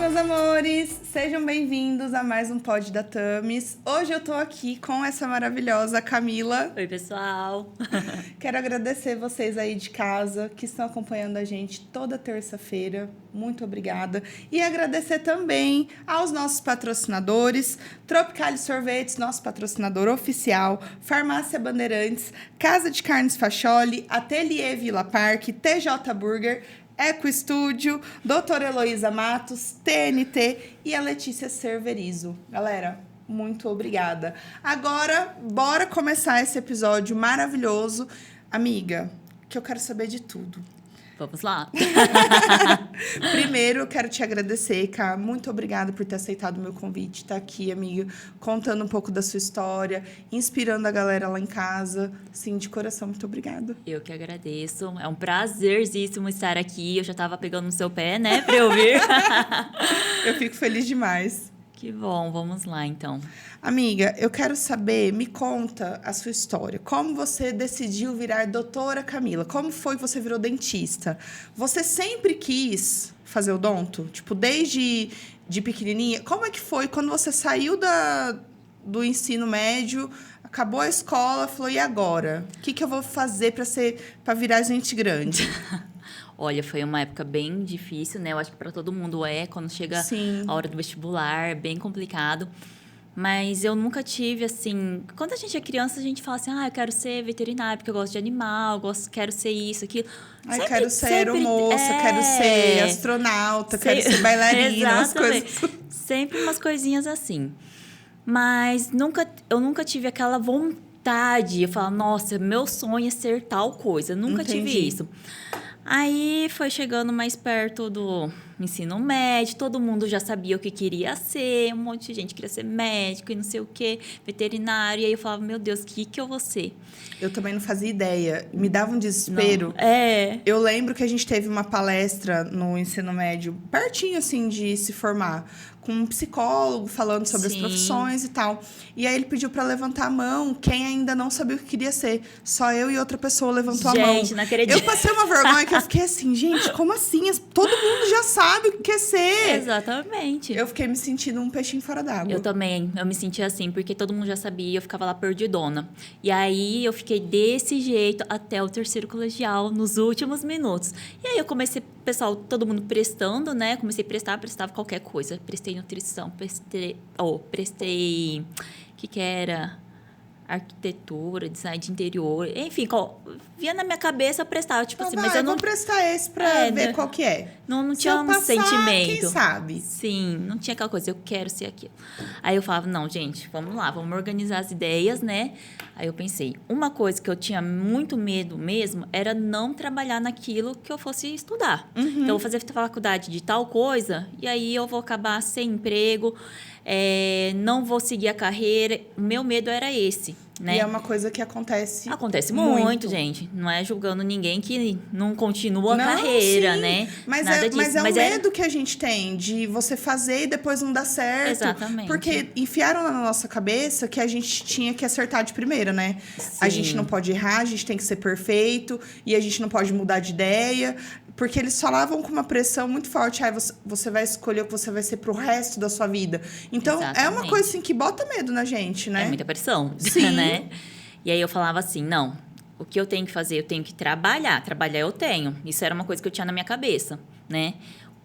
meus amores! Sejam bem-vindos a mais um Pod da Thames. Hoje eu tô aqui com essa maravilhosa Camila. Oi, pessoal! Quero agradecer vocês aí de casa que estão acompanhando a gente toda terça-feira. Muito obrigada. E agradecer também aos nossos patrocinadores, Tropicali Sorvetes, nosso patrocinador oficial, Farmácia Bandeirantes, Casa de Carnes Facholi, Ateliê Vila Parque, TJ Burger, Eco Estúdio, Doutora Heloísa Matos, TNT e a Letícia Cerverizo. Galera, muito obrigada. Agora, bora começar esse episódio maravilhoso. Amiga, que eu quero saber de tudo. Vamos lá. Primeiro, eu quero te agradecer, Ká. Muito obrigada por ter aceitado o meu convite. Tá aqui, amiga, contando um pouco da sua história, inspirando a galera lá em casa. Sim, de coração, muito obrigada. Eu que agradeço. É um prazerzíssimo estar aqui. Eu já tava pegando no seu pé, né, pra eu vir. Eu fico feliz demais. Que bom, vamos lá, então. Amiga, eu quero saber, me conta a sua história. Como você decidiu virar doutora Camila? Como foi que você virou dentista? Você sempre quis fazer odonto? Tipo, desde de pequenininha? Como é que foi quando você saiu do ensino médio, acabou a escola, falou, e agora? O que eu vou fazer para virar gente grande? Olha, foi uma época bem difícil, né? Eu acho que para todo mundo quando chega Sim. a hora do vestibular, bem complicado. Mas eu nunca tive, assim... Quando a gente é criança, a gente fala assim, eu quero ser veterinário, porque eu gosto de animal, quero ser isso, aquilo. Quero ser aeromoça, quero ser astronauta, quero ser bailarina, as coisas. Sempre umas coisinhas assim. Mas eu nunca tive aquela vontade. Eu falo, nossa, meu sonho é ser tal coisa. Eu nunca tive isso. Aí foi chegando mais perto do ensino médio, todo mundo já sabia o que queria ser, um monte de gente queria ser médico e não sei o quê, veterinário. E aí eu falava, meu Deus, o que eu vou ser? Eu também não fazia ideia. Me dava um desespero. Não. Eu lembro que a gente teve uma palestra no ensino médio, pertinho, assim, de se formar, com um psicólogo falando sobre as profissões e tal. E aí ele pediu para levantar a mão quem ainda não sabia o que queria ser. Só eu e outra pessoa levantou a mão. Gente, não acredito. Eu passei uma vergonha que eu fiquei assim, gente, como assim? Todo mundo já sabe o que quer ser. Exatamente. Eu fiquei me sentindo um peixinho fora d'água. Eu também, eu me sentia assim, porque todo mundo já sabia, eu ficava lá perdidona. E aí eu fiquei desse jeito até o terceiro colegial, nos últimos minutos. E aí eu comecei, pessoal, todo mundo prestando, né? Comecei a prestava qualquer coisa. Prestei nutrição, prestei... que era? Arquitetura, design de interior, enfim, via na minha cabeça, eu prestava, tipo então, assim, mas eu não... vou prestar esse pra ver qual que é. Não tinha um passar, sentimento. Quem sabe? Sim, não tinha aquela coisa, eu quero ser aquilo. Aí eu falava, não, gente, vamos lá, vamos organizar as ideias, né? Aí eu pensei, uma coisa que eu tinha muito medo mesmo era não trabalhar naquilo que eu fosse estudar. Uhum. Então, eu vou fazer faculdade de tal coisa, e aí eu vou acabar sem emprego, não vou seguir a carreira. O meu medo era esse, né? E é uma coisa que acontece muito, gente. Não é julgando ninguém que não continua a carreira, sim. né? Mas nada disso. Mas é o medo que a gente tem de você fazer e depois não dar certo. Exatamente. Porque enfiaram na nossa cabeça que a gente tinha que acertar de primeira, né? Sim. A gente não pode errar, a gente tem que ser perfeito e a gente não pode mudar de ideia. Porque eles falavam com uma pressão muito forte. Você vai escolher o que você vai ser pro resto da sua vida. Então, é uma coisa assim que bota medo na gente, né? É muita pressão, sim. né? E aí eu falava assim, não, o que eu tenho que fazer? Eu tenho que trabalhar. Trabalhar eu tenho. Isso era uma coisa que eu tinha na minha cabeça, né?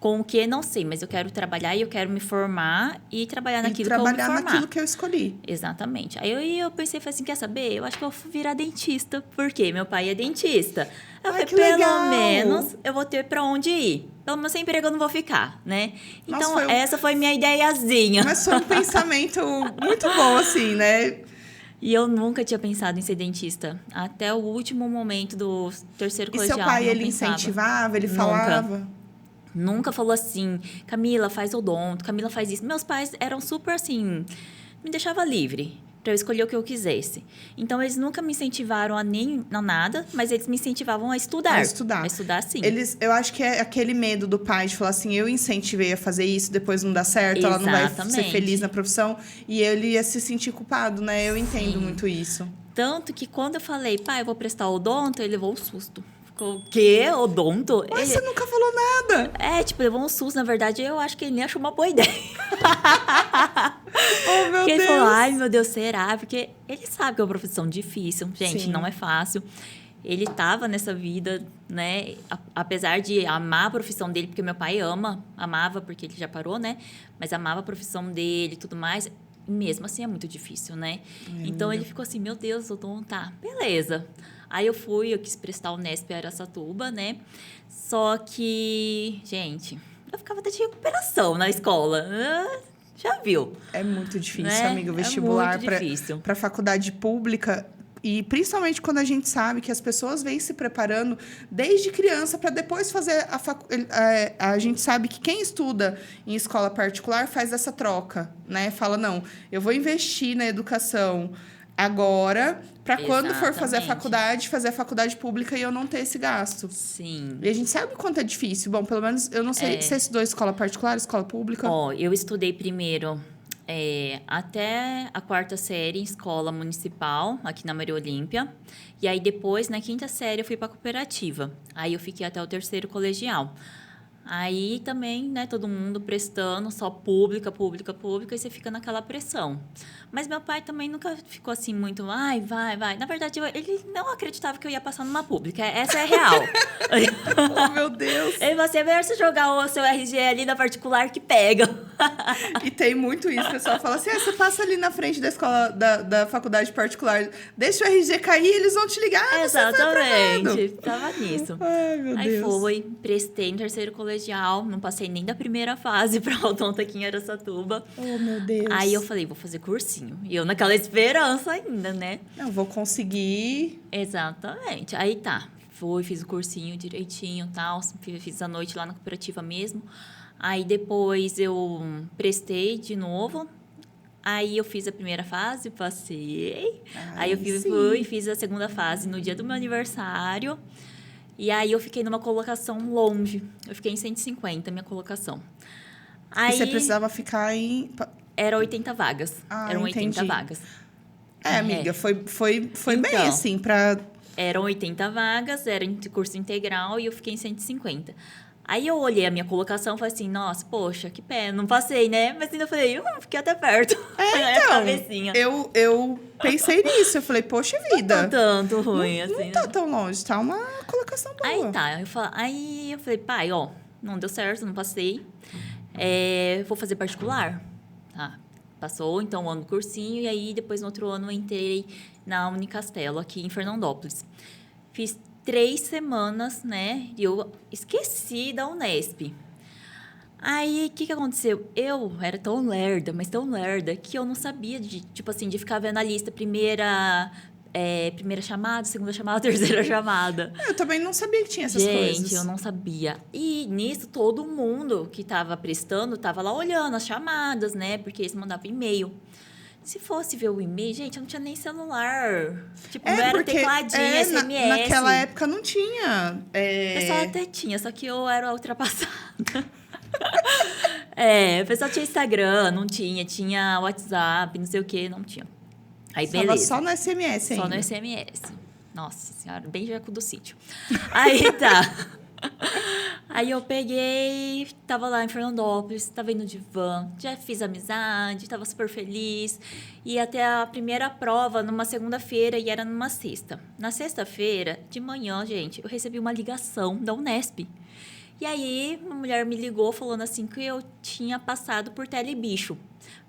Com o que, não sei, mas eu quero trabalhar e eu quero me formar e trabalhar naquilo que eu vou me formar. Trabalhar naquilo que eu escolhi. Exatamente. Aí eu pensei, falei assim, quer saber? Eu acho que eu vou virar dentista. Por quê? Meu pai é dentista. Eu falei, pelo menos eu vou ter pra onde ir. Pelo menos sem emprego eu não vou ficar, né? Então, essa foi minha ideiazinha. Mas foi um pensamento muito bom, assim, né? E eu nunca tinha pensado em ser dentista. Até o último momento do terceiro colegial. E seu pai, ele incentivava? Ele falava? Nunca falou assim, Camila, faz odonto, Camila, faz isso. Meus pais eram super assim, me deixava livre para eu escolher o que eu quisesse. Então, eles nunca me incentivaram a nada, mas eles me incentivavam a estudar. A estudar. A estudar, sim. Eu acho que é aquele medo do pai de falar assim, eu incentivei a fazer isso, depois não dá certo, ela não vai ser feliz na profissão. E ele ia se sentir culpado, né? Eu entendo muito isso. Tanto que quando eu falei, pai, eu vou prestar odonto, ele levou um susto. Ficou, o quê? Odonto? Mas você nunca falou nada. Tipo, levou um susto. Na verdade, eu acho que ele nem achou uma boa ideia. Oh, meu Porque Deus. ele falou, ai, meu Deus, será? Porque ele sabe que é uma profissão difícil. Gente, Sim. não é fácil. Ele tava nessa vida, né? Apesar de amar a profissão dele, porque meu pai amava, porque ele já parou, né? Mas amava a profissão dele e tudo mais. Mesmo assim, é muito difícil, né? Então, ele ficou assim, meu Deus, Odonto, tá, beleza. Aí eu quis prestar o Unesp Araçatuba, né? Só que, gente, eu ficava até de recuperação na escola. Já viu? É muito difícil, Né? amiga, o vestibular muito difícil. para faculdade pública. E principalmente quando a gente sabe que as pessoas vêm se preparando desde criança para depois fazer a gente sabe que quem estuda em escola particular faz essa troca, né? Fala, não, eu vou investir na educação agora para quando for fazer a faculdade pública e eu não ter esse gasto. Sim. E a gente sabe o quanto é difícil. Bom, pelo menos eu não sei se você estudou escola particular, escola pública. Eu estudei primeiro até a 4ª série em escola municipal, aqui na Maria Olímpia. E aí, depois, na 5ª série, eu fui para a cooperativa. Aí, eu fiquei até o 3º colegial. Aí, também, né, todo mundo prestando, só pública, e você fica naquela pressão. Mas meu pai também nunca ficou assim muito, vai. Na verdade, ele não acreditava que eu ia passar numa pública. Essa é a real. Oh, meu Deus! E você é melhor você jogar o seu RG ali na particular que pega. E tem muito isso. O pessoal fala assim, você passa ali na frente da escola, da faculdade particular, deixa o RG cair, eles vão te ligar, Exatamente. Tava nisso. Ai, meu Deus. Aí prestei no 3º colegial, não passei nem da primeira fase pra Odonto aqui em Araçatuba. Oh, meu Deus. Aí eu falei, vou fazer cursinho. E eu naquela esperança ainda, né? Eu vou conseguir. Exatamente. Aí tá. Fiz o cursinho direitinho e tal. Fiz a noite lá na cooperativa mesmo. Aí depois eu prestei de novo. Aí eu fiz a primeira fase, passei. Aí eu fui e fiz a segunda fase no dia do meu aniversário. E aí eu fiquei numa colocação longe. Eu fiquei em 150, minha colocação. Aí, e você precisava ficar em... Eram 80 vagas. Eram 80 entendi. vagas. Amiga, foi Então, bem assim, pra... Eram 80 vagas, era em curso integral e eu fiquei em 150. Aí eu olhei a minha colocação e falei assim, nossa, poxa, que pena, não passei, né? Mas ainda falei, fiquei até perto. Então, eu pensei nisso, eu falei, poxa vida. Não tanto ruim, não, assim. Não tá tão longe, tá uma colocação boa. Aí tá, aí eu falei, pai, não deu certo, não passei. Vou fazer particular. Tá, passou, então, um ano do cursinho, e aí depois no outro ano eu entrei na Unicastelo, aqui em Fernandópolis. Fiz 3 semanas, né? E eu esqueci da Unesp. Aí, o que aconteceu? Eu era tão lerda, mas tão lerda, que eu não sabia de ficar vendo a lista primeira chamada, segunda chamada, terceira chamada. Eu também não sabia que tinha essas coisas. Gente, eu não sabia. E nisso, todo mundo que estava prestando estava lá olhando as chamadas, né? Porque eles mandavam e-mail. Se fosse ver o e-mail, gente, eu não tinha nem celular. Não era tecladinho, SMS. Naquela época não tinha. O pessoal até tinha, só que eu era ultrapassada. O pessoal tinha Instagram, não tinha. Tinha WhatsApp, não sei o que, não tinha. Aí, beleza. Só no SMS ainda. Só no SMS. Nossa senhora, bem Jaco do Sítio. Aí tá. Aí eu peguei, tava lá em Fernandópolis, tava indo de van, já fiz amizade, tava super feliz. E até a primeira prova numa segunda-feira e era numa sexta. Na sexta-feira, de manhã, gente, eu recebi uma ligação da Unesp. E aí, uma mulher me ligou falando assim que eu tinha passado por Telebicho,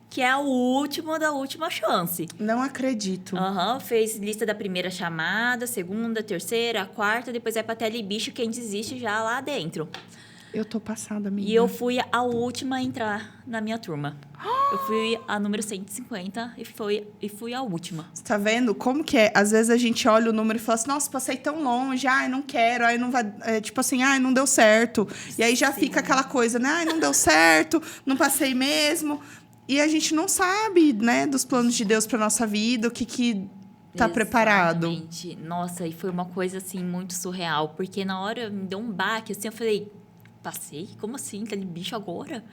que é o último da última chance. Não acredito. Fez lista da primeira chamada, segunda, terceira, quarta, depois vai pra Telebicho, quem desiste já lá dentro. Eu tô passada, amiga. E eu fui a última a entrar na minha turma. Eu fui a número 150 e fui a última. Você tá vendo como que é? Às vezes a gente olha o número e fala assim, nossa, passei tão longe, não quero, não vai... não deu certo. E aí já fica aquela coisa, né? Não deu certo, não passei mesmo. E a gente não sabe, né, dos planos de Deus pra nossa vida, o que tá preparado. Exatamente. Nossa, e foi uma coisa, assim, muito surreal. Porque na hora me deu um baque, assim, eu falei, passei? Como assim? Tá de bicho agora?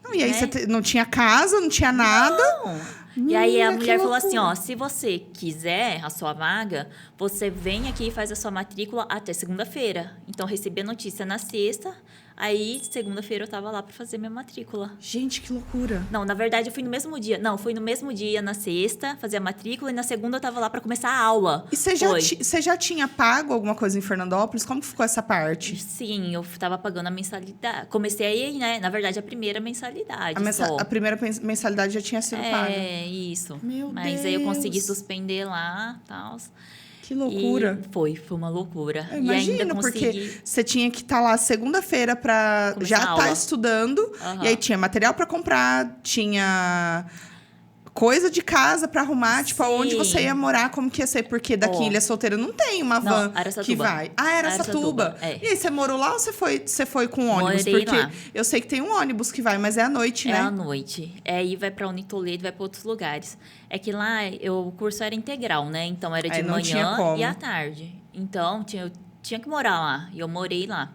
Não, e aí né? você não tinha casa, não tinha nada. Não. E aí a Que mulher falou assim, loucura. ó, se você quiser a sua vaga, você vem aqui e faz a sua matrícula até segunda-feira. Então, recebi a notícia na sexta, aí segunda-feira eu tava lá pra fazer minha matrícula. Gente, que loucura. Não, na verdade eu fui no mesmo dia. Não, fui no mesmo dia, na sexta, fazer a matrícula, e na segunda eu tava lá pra começar a aula. E você já tinha pago alguma coisa em Fernandópolis? Como que ficou essa parte? Sim, eu tava pagando a mensalidade. Comecei aí, né? Na verdade, a primeira mensalidade. só. A primeira mensalidade já tinha sido paga. É, isso. Meu Mas aí eu consegui Deus. suspender lá e tal. Que loucura. E foi uma loucura. Eu E ainda imagino, consegui. porque você tinha que estar lá segunda-feira para Começar já a estar aula. estudando. Aham. E aí tinha material para comprar, tinha coisa de casa para arrumar, tipo, Sim. aonde você ia morar, como que ia ser, porque daqui em Ó. Ilha Solteira não tem uma van Não, Araçatuba. que vai. Ah, era Araçatuba. Araçatuba, é. E aí, você morou lá ou você foi com ônibus? Morei Porque lá. eu sei que tem um ônibus que vai, mas é à noite, É né? à noite. Aí vai pra Unitoledo, vai pra outros lugares. É que lá o curso era integral, né? Então era de Aí não tinha manhã como. e à tarde. Então eu tinha que morar lá. E eu morei lá.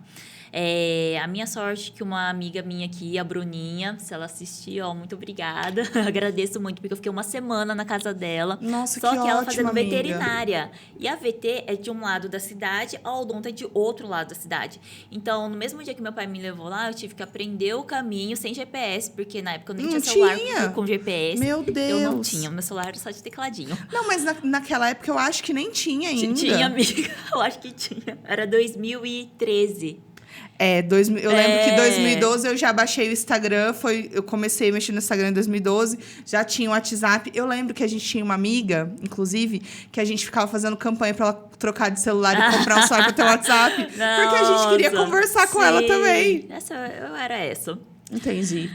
A minha sorte que uma amiga minha aqui, a Bruninha, se ela assistir, ó, muito obrigada. Agradeço muito, porque eu fiquei uma semana na casa dela. Nossa, Só que que ela ótima fazendo amiga. veterinária. E a VT é de um lado da cidade, a odonto é de outro lado da cidade. Então, no mesmo dia que meu pai me levou lá, eu tive que aprender o caminho sem GPS, porque na época eu nem Não tinha celular tinha? com GPS. Meu Eu não Deus. tinha, meu celular era só de tecladinho. Não, mas naquela época eu acho que nem tinha ainda. Tinha, amiga, eu acho que tinha. Era 2013. Eu lembro que em É. 2012 eu já baixei o Instagram, eu comecei a mexer no Instagram em 2012, já tinha o WhatsApp. Eu lembro que a gente tinha uma amiga, inclusive, que a gente ficava fazendo campanha pra ela trocar de celular e comprar um celular pra ter o WhatsApp. Porque a gente queria Nossa, conversar com ela sim. também. Eu era essa. Entendi.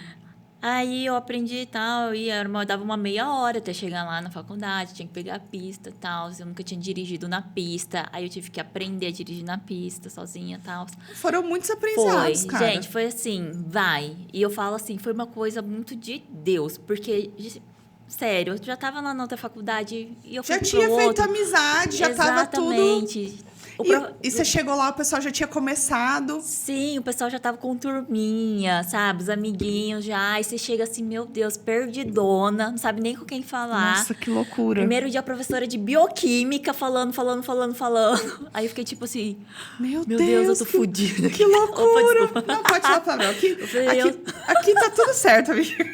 Aí eu aprendi e tal, e dava uma meia hora até chegar lá na faculdade, tinha que pegar a pista e tal. Eu nunca tinha dirigido na pista, aí eu tive que aprender a dirigir na pista sozinha e tal. Foram muitos aprendizados, Foi, cara. gente, foi assim, vai. E eu falo assim, foi uma coisa muito de Deus, porque, sério, eu já tava lá na outra faculdade e eu fui Já pro tinha feito outro. amizade, já tava tudo... Exatamente. E você chegou lá, o pessoal já tinha começado. Sim, o pessoal já tava com turminha, sabe? Os amiguinhos já. Aí você chega assim, meu Deus, perdidona, não sabe nem com quem falar. Nossa, que loucura. Primeiro dia a professora de bioquímica falando. Aí eu fiquei tipo assim, Meu meu Deus, eu tô que- fodida. Que Opa, loucura. desculpa. Não, pode falar pra mim. falei, Aqui tá tudo certo, amiga.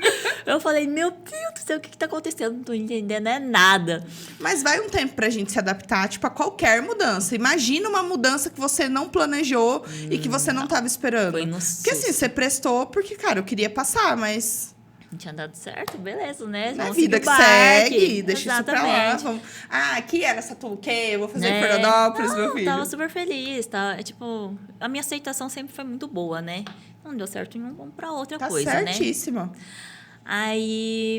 Eu falei, meu Deus do céu, o que tá acontecendo? Não tô entendendo nada. Mas vai um tempo pra gente se adaptar, tipo, a qualquer mudança. Imagina uma mudança que você não planejou e que você não tava esperando. Foi no Porque susto. assim, você prestou porque, cara, eu queria passar, mas Não tinha dado certo, beleza, né? é Vamos vida seguir que o barque. segue, deixa isso pra lá. Exatamente. Vamos... Ah, aqui era Satu, o quê? Eu vou fazer em Né? Fernandópolis, meu Não, filho. tava super feliz, tá? Tipo, a minha aceitação sempre foi muito boa, né? Não deu certo, não vamos pra outra Tá coisa, né? certíssima.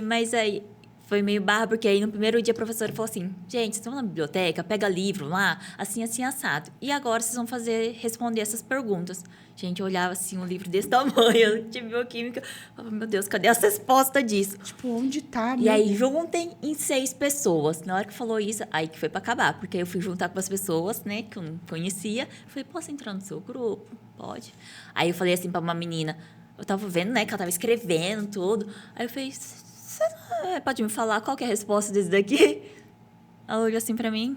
Mas aí foi meio barra, porque aí no primeiro dia a professora falou assim: gente, vocês vão na biblioteca, pega livro lá, assim, assim, assado. E agora vocês vão responder essas perguntas. Gente, eu olhava assim, um livro desse tamanho, de bioquímica. Eu falava, meu Deus, cadê as respostas disso? Tipo, onde tá, E aí, juntem em 6 pessoas. Na hora que falou isso, aí que foi pra acabar. Porque aí eu fui juntar com as pessoas, né, que eu não conhecia. Eu falei, posso entrar no seu grupo? Pode. Aí eu falei assim pra uma menina, eu tava vendo, né, que ela tava escrevendo tudo. Aí eu falei, você pode me falar qual que é a resposta desse daqui? Ela olhou assim pra mim,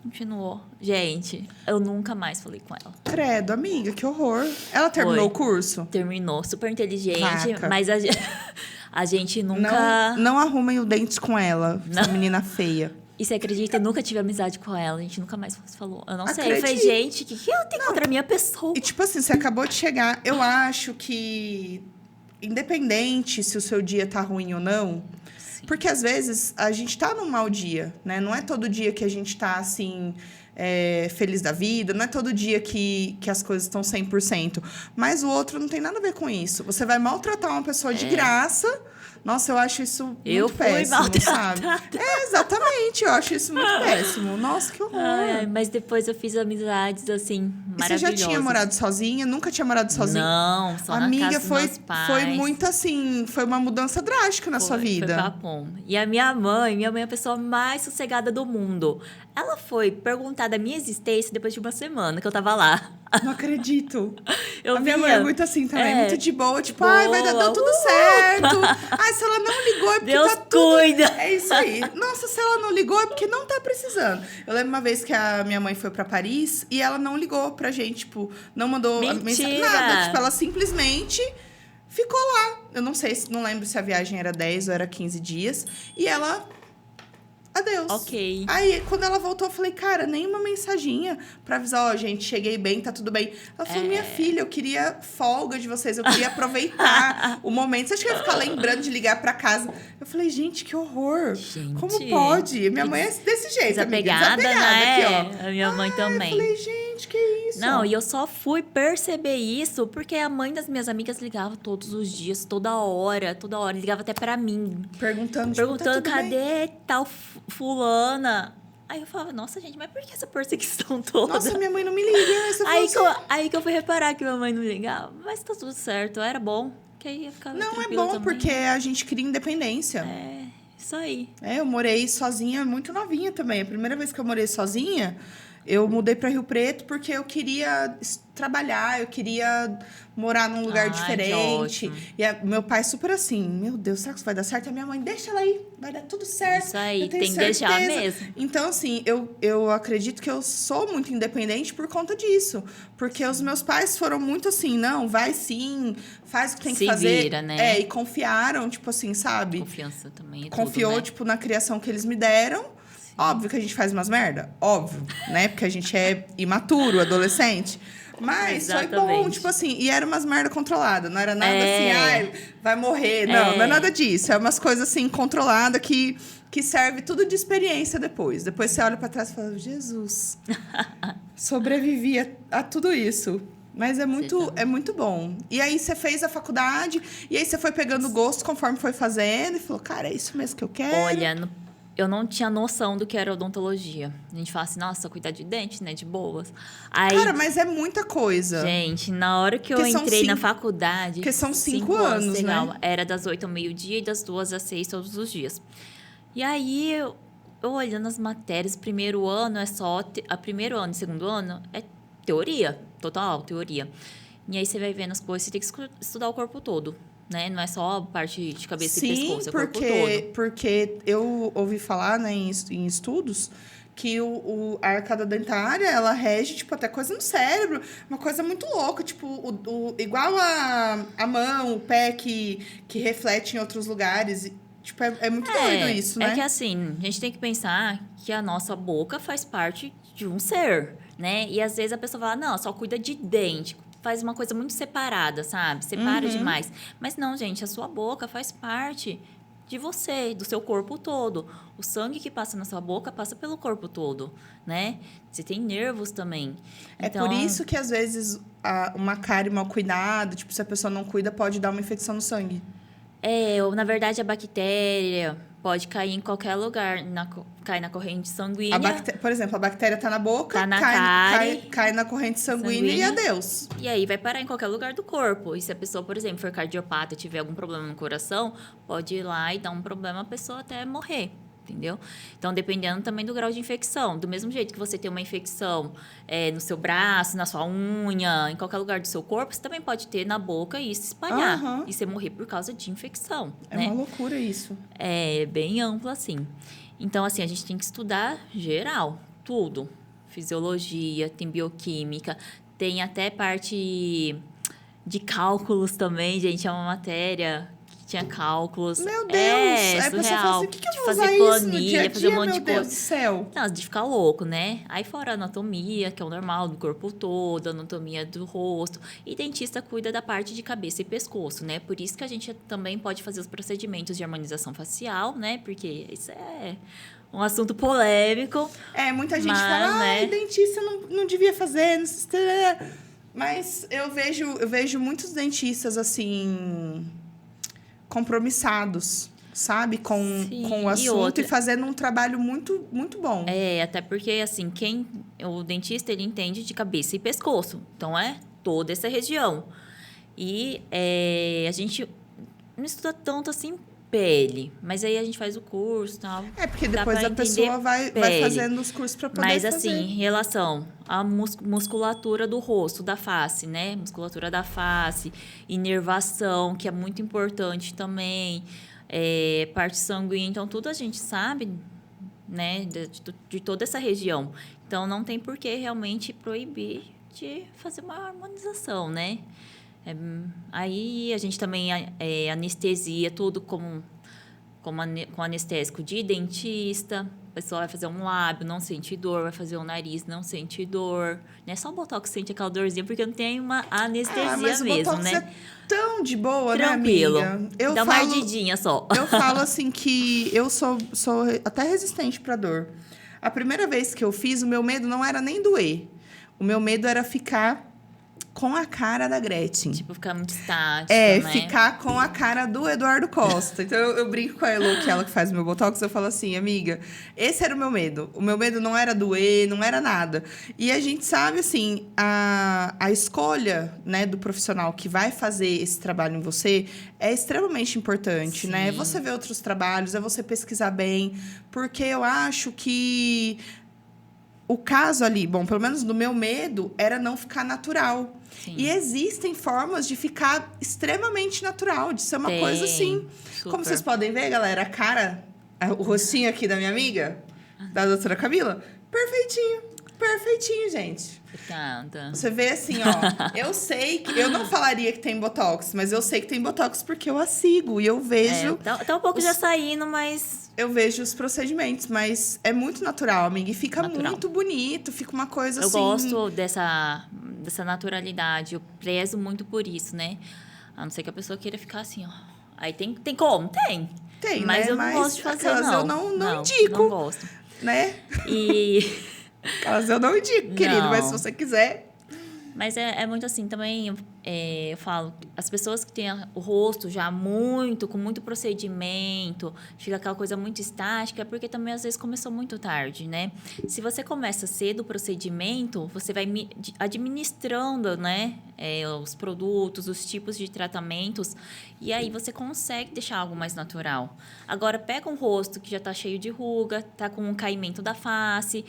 continuou. Gente, eu nunca mais falei com ela. Credo, amiga, que horror. Ela terminou o curso? Terminou, super inteligente, Vaca. mas a gente nunca... Não arrumem o dente com ela, essa Não. menina feia. E você acredita? Eu nunca tive amizade com ela. A gente nunca mais se falou. Eu não sei. Eu falei, Acredito. gente, o que ela tem contra a minha pessoa? E tipo assim, você acabou de chegar. Eu acho que, independente se o seu dia tá ruim ou não, Sim. porque às vezes a gente tá num mau dia, né? Não é todo dia que a gente tá assim, feliz da vida, não é todo dia que as coisas estão 100%. Mas o outro não tem nada a ver com isso. Você vai maltratar uma pessoa de graça. Nossa, eu acho isso muito Eu fui péssimo, sabe? maltratada. Exatamente, eu acho isso muito péssimo. Nossa, que horror. Mas depois eu fiz amizades, assim, maravilhosas. E você já tinha morado sozinha? Nunca tinha morado sozinha? Não, só Amiga, na casa dos meus pais. Foi muito assim, foi uma mudança drástica na sua vida. Foi papum. E a minha mãe é a pessoa mais sossegada do mundo. Ela foi perguntar da minha existência depois de uma semana que eu tava lá. Não acredito. A minha mãe é muito assim também, muito de boa, tipo, ai, vai dar tudo certo. Ai, se ela não ligou é porque Deus tá tudo... cuida. É isso aí. Nossa, se ela não ligou é porque não tá precisando. Eu lembro uma vez que a minha mãe foi pra Paris e ela não ligou pra gente, tipo, não mandou mensagem, nada. Tipo, ela simplesmente ficou lá. Eu não lembro se a viagem era 10 ou era 15 dias. E ela... Adeus. Ok. Aí, quando ela voltou, eu falei, cara, nem uma mensaginha pra avisar, gente, cheguei bem, tá tudo bem. Ela falou, minha filha, eu queria folga de vocês, eu queria aproveitar o momento. Você acha que eu ia ficar lembrando de ligar pra casa? Eu falei, gente, que horror. Gente, como pode? Minha mãe é desse jeito, desapegada, né? Aqui, ó. A minha mãe também. Eu falei, gente, que isso? Não, e eu só fui perceber isso porque a mãe das minhas amigas ligava todos os dias, toda hora, ligava até pra mim. Perguntando, tá cadê tal fulana? Aí eu falava, nossa, gente, mas por que essa perseguição toda? Nossa, minha mãe não me liga. Aí que eu fui reparar que minha mãe não ligava. Mas tá tudo certo, era bom. Que aí ia ficar não, é bom, também. Porque a gente cria independência. É, isso aí. Eu morei sozinha muito novinha também. A primeira vez que eu morei sozinha... Eu mudei para Rio Preto porque eu queria trabalhar, eu queria morar num lugar diferente. E meu pai super assim, meu Deus, será que isso vai dar certo? E a minha mãe, deixa ela aí, vai dar tudo certo. Isso aí, tem que deixar mesmo. Então, assim, eu acredito que eu sou muito independente por conta disso. Porque os meus pais foram muito assim, não, vai sim, faz o que tem que fazer. Vira, né? E confiaram, tipo assim, sabe? Confiança também é Confiou, tudo, né? tipo, na criação que eles me deram. Óbvio que a gente faz umas merda, óbvio, né? Porque a gente é imaturo, adolescente. Mas exatamente. Foi bom, tipo assim, e era umas merda controladas, não era nada assim, ai, vai morrer. Não é nada disso. É umas coisas assim, controladas que serve tudo de experiência depois. Depois você olha pra trás e fala, Jesus, sobrevivi a tudo isso. Mas é muito bom. E aí você fez a faculdade, e aí você foi pegando gosto conforme foi fazendo, e falou, cara, é isso mesmo que eu quero. Olha, eu não tinha noção do que era odontologia. A gente fala assim, nossa, cuidar de dente, né? De boas. Aí, cara, mas é muita coisa. Gente, na hora que eu entrei na faculdade... Porque são 5 anos, né? Era das 8 ao meio-dia e das 2 às 6 todos os dias. E aí, eu olhando as matérias, primeiro ano é só... primeiro ano e segundo ano é teoria. Total, teoria. E aí, você vai vendo as coisas, você tem que estudar o corpo todo. Né? Não é só a parte de cabeça e pescoço, é o corpo todo. Porque eu ouvi falar, né, em estudos que a arcada dentária, ela rege, tipo, até coisa no cérebro. Uma coisa muito louca, tipo, igual a mão, o pé que reflete em outros lugares. Tipo, é muito doido isso, né? É que assim, a gente tem que pensar que a nossa boca faz parte de um ser, né? E às vezes a pessoa fala, não, só cuida de dente. Faz uma coisa muito separada, sabe? Separa demais. Mas não, gente, a sua boca faz parte de você, do seu corpo todo. O sangue que passa na sua boca passa pelo corpo todo, né? Você tem nervos também. Então... É por isso que, às vezes, uma cárie mal cuidada, tipo, se a pessoa não cuida, pode dar uma infecção no sangue. Na verdade, a bactéria pode cair em qualquer lugar, cai na corrente sanguínea. Por exemplo, a bactéria tá na boca, tá na cárie, cai na corrente sanguínea e adeus. E aí vai parar em qualquer lugar do corpo. E se a pessoa, por exemplo, for cardiopata e tiver algum problema no coração, pode ir lá e dar um problema, a pessoa até morrer. Entendeu? Então, dependendo também do grau de infecção. Do mesmo jeito que você tem uma infecção no seu braço, na sua unha, em qualquer lugar do seu corpo, você também pode ter na boca e se espalhar. E você morrer por causa de infecção. É né? uma loucura isso. É bem amplo assim. Então, assim, a gente tem que estudar geral, tudo. Fisiologia, tem bioquímica, tem até parte de cálculos também, gente. É uma matéria... Tinha cálculos. Meu Deus! Aí a pessoa fala assim, o que eu vou usar isso no dia a dia, fazer um monte de coisa. Meu Deus do céu! Não, de ficar louco, né? Aí fora a anatomia, que é o normal do corpo todo, a anatomia do rosto. E dentista cuida da parte de cabeça e pescoço, né? Por isso que a gente também pode fazer os procedimentos de harmonização facial, né? Porque isso é um assunto polêmico. Muita gente fala, né? Dentista não devia fazer, não sei se... Mas eu vejo muitos dentistas, assim... compromissados. sabe? Com o assunto e fazendo um trabalho muito, muito bom. Até porque, assim, o dentista, ele entende de cabeça e pescoço. Então, toda essa região. E a gente não estuda tanto, assim, pele. Mas aí a gente faz o curso e tal. Porque depois a pessoa vai fazendo os cursos para poder fazer. Mas, assim, em relação à musculatura do rosto, da face, né? Musculatura da face, inervação, que é muito importante também. Parte sanguínea. Então, tudo a gente sabe, né? De toda essa região. Então, não tem por que realmente proibir de fazer uma harmonização, né? Aí a gente também anestesia tudo com anestésico de dentista. A pessoa vai fazer um lábio, não sente dor. Vai fazer um nariz, não sente dor. Não é só o botox que sente aquela dorzinha, porque não tem uma anestesia mas mesmo, o botox né? É tão de boa, tranquilo, né, amiga? Dá uma ardidinha só. Eu falo assim que eu sou até resistente pra dor. A primeira vez que eu fiz, o meu medo não era nem doer. O meu medo era ficar com a cara da Gretchen. Tipo, ficar muito estática, né? Ficar com a cara do Eduardo Costa. Então, eu brinco com a Elo, que ela que faz meu botox, eu falo assim, amiga, esse era o meu medo. O meu medo não era doer, não era nada. E a gente sabe, assim, a escolha, né, do profissional que vai fazer esse trabalho em você é extremamente importante, né? É você ver outros trabalhos, é você pesquisar bem, porque eu acho que o caso ali, bom, pelo menos do meu medo, era não ficar natural. Sim. E existem formas de ficar extremamente natural, de ser uma coisa assim. Super. Como vocês podem ver, galera, o rostinho aqui da minha amiga, da doutora Camila, perfeitinho. Perfeitinho, gente. Obrigada. Você vê assim, ó. Eu sei que... Eu não falaria que tem Botox, mas eu sei que tem Botox porque eu a sigo. E eu vejo... Tá um pouco já saindo, mas... Eu vejo os procedimentos, mas é muito natural, amiga. E fica natural. muito bonito. Fica uma coisa assim... Eu gosto dessa naturalidade. Eu prezo muito por isso, né? A não ser que a pessoa queira ficar assim, ó. Aí tem como? Tem. Tem, mas né? eu não gosto de fazer, não. Eu não indico. Não gosto. Né? E... Aquelas eu não indico, querido. Mas se você quiser... Mas é muito assim, também eu falo, as pessoas que têm o rosto já com muito procedimento, fica aquela coisa muito estática, é porque também às vezes começou muito tarde, né? Se você começa cedo o procedimento, você vai administrando, né, os produtos, os tipos de tratamentos, e aí você consegue deixar algo mais natural. Agora, pega um rosto que já está cheio de ruga, tá com um caimento da face,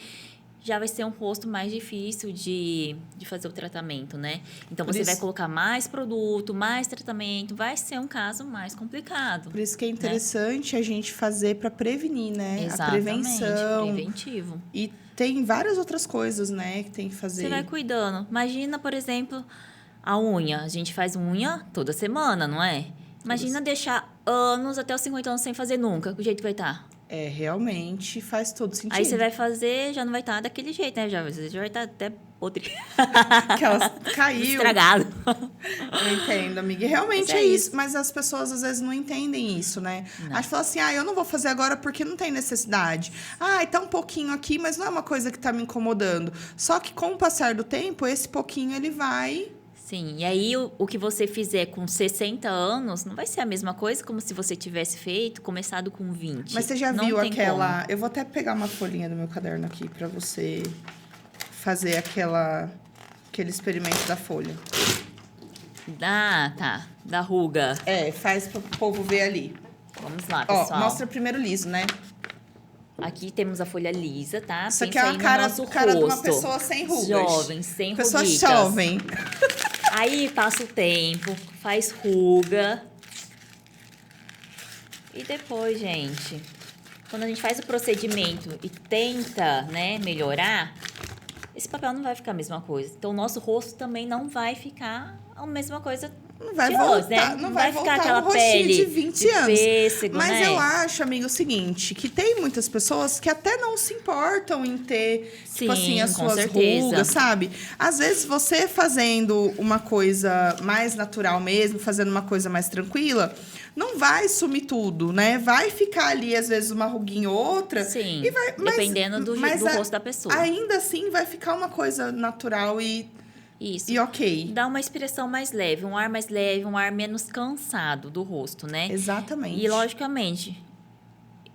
já vai ser um rosto mais difícil de fazer o tratamento, né? Então, você vai colocar mais produto, mais tratamento, vai ser um caso mais complicado. Por isso que é interessante, né, a gente fazer para prevenir, né? Exatamente, a prevenção. Preventivo. E tem várias outras coisas, né, que tem que fazer. Você vai cuidando. Imagina, por exemplo, a unha. A gente faz unha toda semana, não é? Imagina deixar anos, até os 50 anos, sem fazer nunca. Que jeito que vai estar? Realmente faz todo sentido. Aí você vai fazer, já não vai estar daquele jeito, né? Já vai estar até podre. Que ela caiu. Estragado. Eu entendo, amiga. E realmente é isso. Mas as pessoas, às vezes, não entendem isso, né? Acho que falam assim, eu não vou fazer agora porque não tem necessidade. Tá um pouquinho aqui, mas não é uma coisa que tá me incomodando. Só que com o passar do tempo, esse pouquinho, ele vai... Sim, e aí o que você fizer com 60 anos não vai ser a mesma coisa como se você tivesse começado com 20. Mas você já viu aquela... Como. Eu vou até pegar uma folhinha do meu caderno aqui para você fazer aquele experimento da folha. Tá. Da ruga. Faz para o povo ver ali. Vamos lá, pessoal. Mostra primeiro liso, né? Aqui temos a folha lisa, tá? Isso aqui é a cara de uma pessoa sem rugas. Jovem, sem rugas. Pessoa jovem. Aí passa o tempo, faz ruga. E depois, gente, quando a gente faz o procedimento e tenta, né, melhorar, esse papel não vai ficar a mesma coisa. Então, o nosso rosto também não vai ficar a mesma coisa. Não vai voltar, né? Não vai ficar voltar aquela um rostinho pele de 20 anos. Pêssego, mas né? eu acho, amigo, o seguinte, que tem muitas pessoas que até não se importam em ter, tipo assim, as suas rugas, sabe? Às vezes, você fazendo uma coisa mais natural mesmo, fazendo uma coisa mais tranquila, não vai sumir tudo, né? Vai ficar ali, às vezes, uma ruguinha ou outra. Sim, dependendo do rosto da pessoa. Ainda assim, vai ficar uma coisa natural e Isso. E ok. Dá uma expressão mais leve, um ar menos cansado do rosto, né? Exatamente. E, logicamente,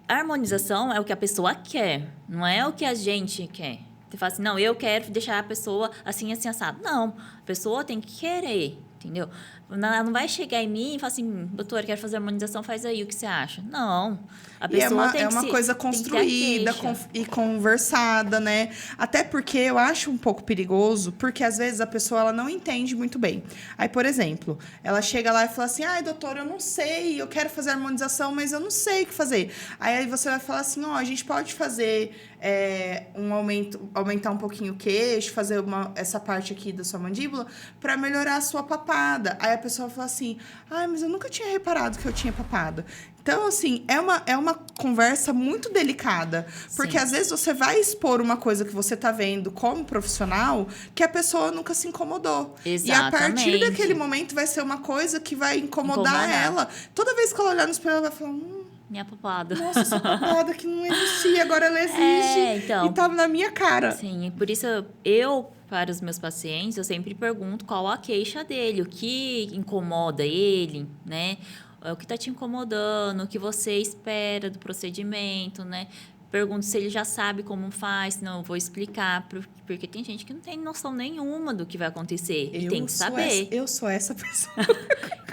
a harmonização é o que a pessoa quer, não é o que a gente quer. Você fala assim, não, eu quero deixar a pessoa assim, assim, assado. Não, a pessoa tem que querer, entendeu? Ela não vai chegar em mim e falar assim, doutora, quero fazer harmonização, faz aí o que você acha. Não, a pessoa é uma coisa construída e conversada, né? Até porque eu acho um pouco perigoso, porque às vezes a pessoa ela não entende muito bem. Aí, por exemplo, ela chega lá e fala assim, ai, doutora, eu não sei, eu quero fazer harmonização, mas eu não sei o que fazer. Aí você vai falar assim, ó, a gente pode fazer aumentar um pouquinho o queixo, fazer essa parte aqui da sua mandíbula para melhorar a sua papada. Aí a pessoa fala assim, ai, mas eu nunca tinha reparado que eu tinha papada. Então, assim, é uma conversa muito delicada. Porque, às vezes, você vai expor uma coisa que você tá vendo como profissional que a pessoa nunca se incomodou. Exatamente. E, a partir daquele momento, vai ser uma coisa que vai incomodar ela. Toda vez que ela olhar no espelho, ela vai falar... minha papada. Nossa, essa papada que não existia, agora ela existe. Então, e tava na minha cara. Sim, por isso para os meus pacientes, eu sempre pergunto qual a queixa dele, o que incomoda ele, né? O que está te incomodando, o que você espera do procedimento, né? Pergunto se ele já sabe como faz, senão eu vou explicar, porque tem gente que não tem noção nenhuma do que vai acontecer e tem que saber. Eu sou essa pessoa.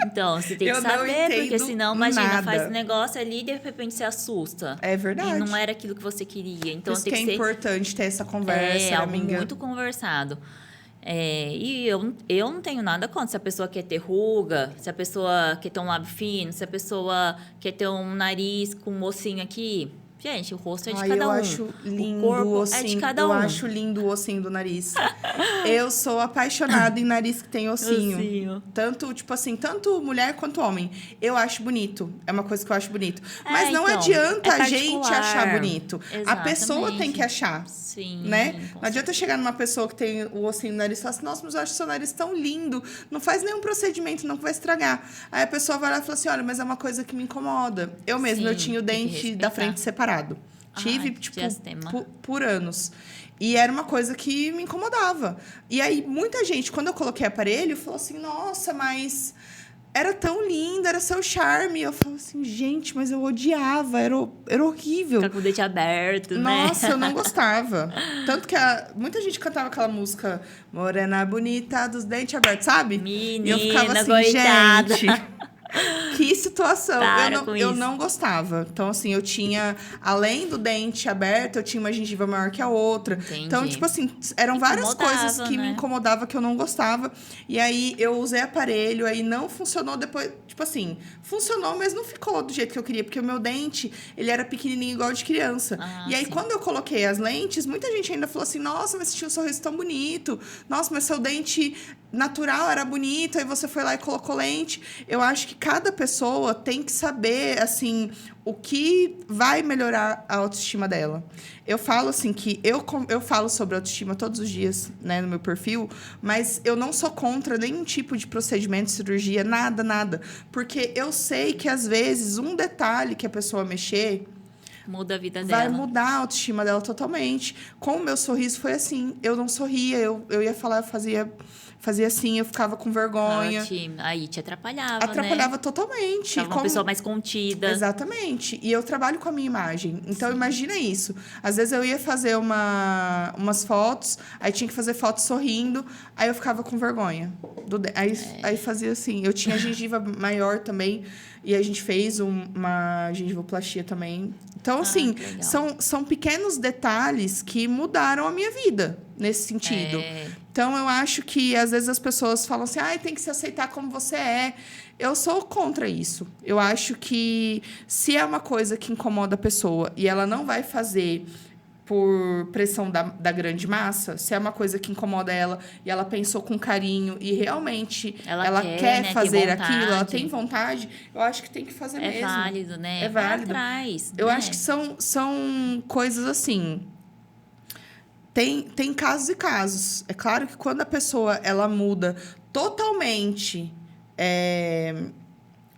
Então, você tem que saber, porque senão, imagina, faz um negócio ali e de repente você assusta. É verdade. E não era aquilo que você queria. Então, Por isso que é importante ter essa conversa. É algo muito conversado. E eu não tenho nada contra se a pessoa quer ter ruga, se a pessoa quer ter um lábio fino, se a pessoa quer ter um nariz com um ossinho aqui. Gente, o rosto é de cada um. Eu acho lindo o corpo é de cada um. Eu acho lindo o ossinho do nariz. Eu sou apaixonada em nariz que tem ossinho. Tanto, tipo assim, tanto mulher quanto homem. Eu acho bonito. É uma coisa que eu acho bonito. Mas não adianta a gente achar bonito. Exatamente. A pessoa tem que achar. Sim. Né? Não adianta chegar numa pessoa que tem o ossinho no nariz e falar assim, nossa, mas eu acho seu nariz tão lindo. Não faz nenhum procedimento, não, que vai estragar. Aí a pessoa vai lá e fala assim, olha, mas é uma coisa que me incomoda. Eu mesma, eu tinha o dente da frente separado. Tive, por anos. E era uma coisa que me incomodava. E aí, muita gente, quando eu coloquei aparelho, falou assim, nossa, mas era tão linda, era seu charme. Eu falei assim, gente, mas eu odiava, era horrível. Ficar com o dente aberto, né? Nossa, eu não gostava. Tanto que muita gente cantava aquela música Morena Bonita dos Dentes Abertos, sabe? Menina, e eu ficava assim, coitada. gente... Que situação. Eu não isso. gostava. Então, assim, eu tinha... Além do dente aberto, eu tinha uma gengiva maior que a outra. Entendi. Então, tipo assim, eram várias coisas que me incomodavam, que eu não gostava. E aí, eu usei aparelho, aí não funcionou depois... Tipo assim, funcionou, mas não ficou do jeito que eu queria. Porque o meu dente, ele era pequenininho, igual de criança. E aí, quando eu coloquei as lentes, muita gente ainda falou assim, nossa, mas você tinha um sorriso tão bonito. Nossa, mas seu dente natural era bonito. Aí você foi lá e colocou lente. Eu acho que cada pessoa tem que saber, assim, o que vai melhorar a autoestima dela. Eu falo, assim, que eu falo sobre autoestima todos os dias, né, no meu perfil, mas eu não sou contra nenhum tipo de procedimento, cirurgia, nada. Porque eu sei que, às vezes, um detalhe que a pessoa mexer... Muda a vida dela. Vai mudar a autoestima dela totalmente. Com o meu sorriso foi assim. Eu não sorria, eu ia falar, eu fazia assim, eu ficava com vergonha. Aí te atrapalhava, Atrapalhava totalmente. Tava uma pessoa mais contida. Exatamente. E eu trabalho com a minha imagem. Então, imagina isso. Às vezes, eu ia fazer umas fotos, aí tinha que fazer fotos sorrindo, aí eu ficava com vergonha. Aí fazia assim. Eu tinha gengiva maior também, e a gente fez uma gengivoplastia também. Então, assim, são pequenos detalhes que mudaram a minha vida nesse sentido. Então, eu acho que, às vezes, as pessoas falam assim, tem que se aceitar como você é. Eu sou contra isso. Eu acho que, se é uma coisa que incomoda a pessoa e ela não vai fazer por pressão da grande massa, se é uma coisa que incomoda ela e ela pensou com carinho e realmente ela quer fazer aquilo, ela tem vontade, eu acho que tem que fazer mesmo. É válido, né? É válido. Atrás, eu acho que são coisas assim... Tem casos e casos. É claro que quando a pessoa ela muda totalmente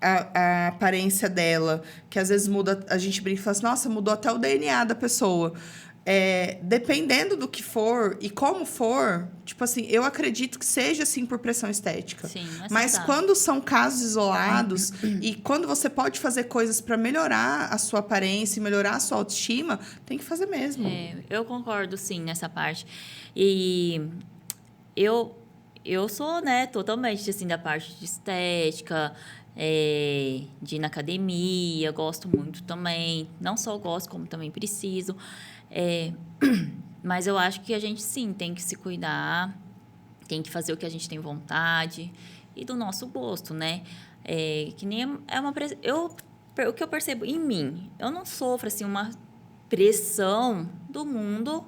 a aparência dela, que às vezes muda, a gente brinca e fala assim, nossa, mudou até o DNA da pessoa. dependendo do que for e como for, tipo assim, eu acredito que seja, assim, por pressão estética. Sim, mas quando são casos isolados e quando você pode fazer coisas para melhorar a sua aparência e melhorar a sua autoestima, tem que fazer mesmo. Eu concordo, sim, nessa parte. E eu sou, né, totalmente, assim, da parte de estética, de ir na academia, gosto muito também. Não só gosto, como também preciso. Mas eu acho que a gente, sim, tem que se cuidar, tem que fazer o que a gente tem vontade e do nosso gosto, né? Que nem o que eu percebo em mim, eu não sofro, assim, uma pressão do mundo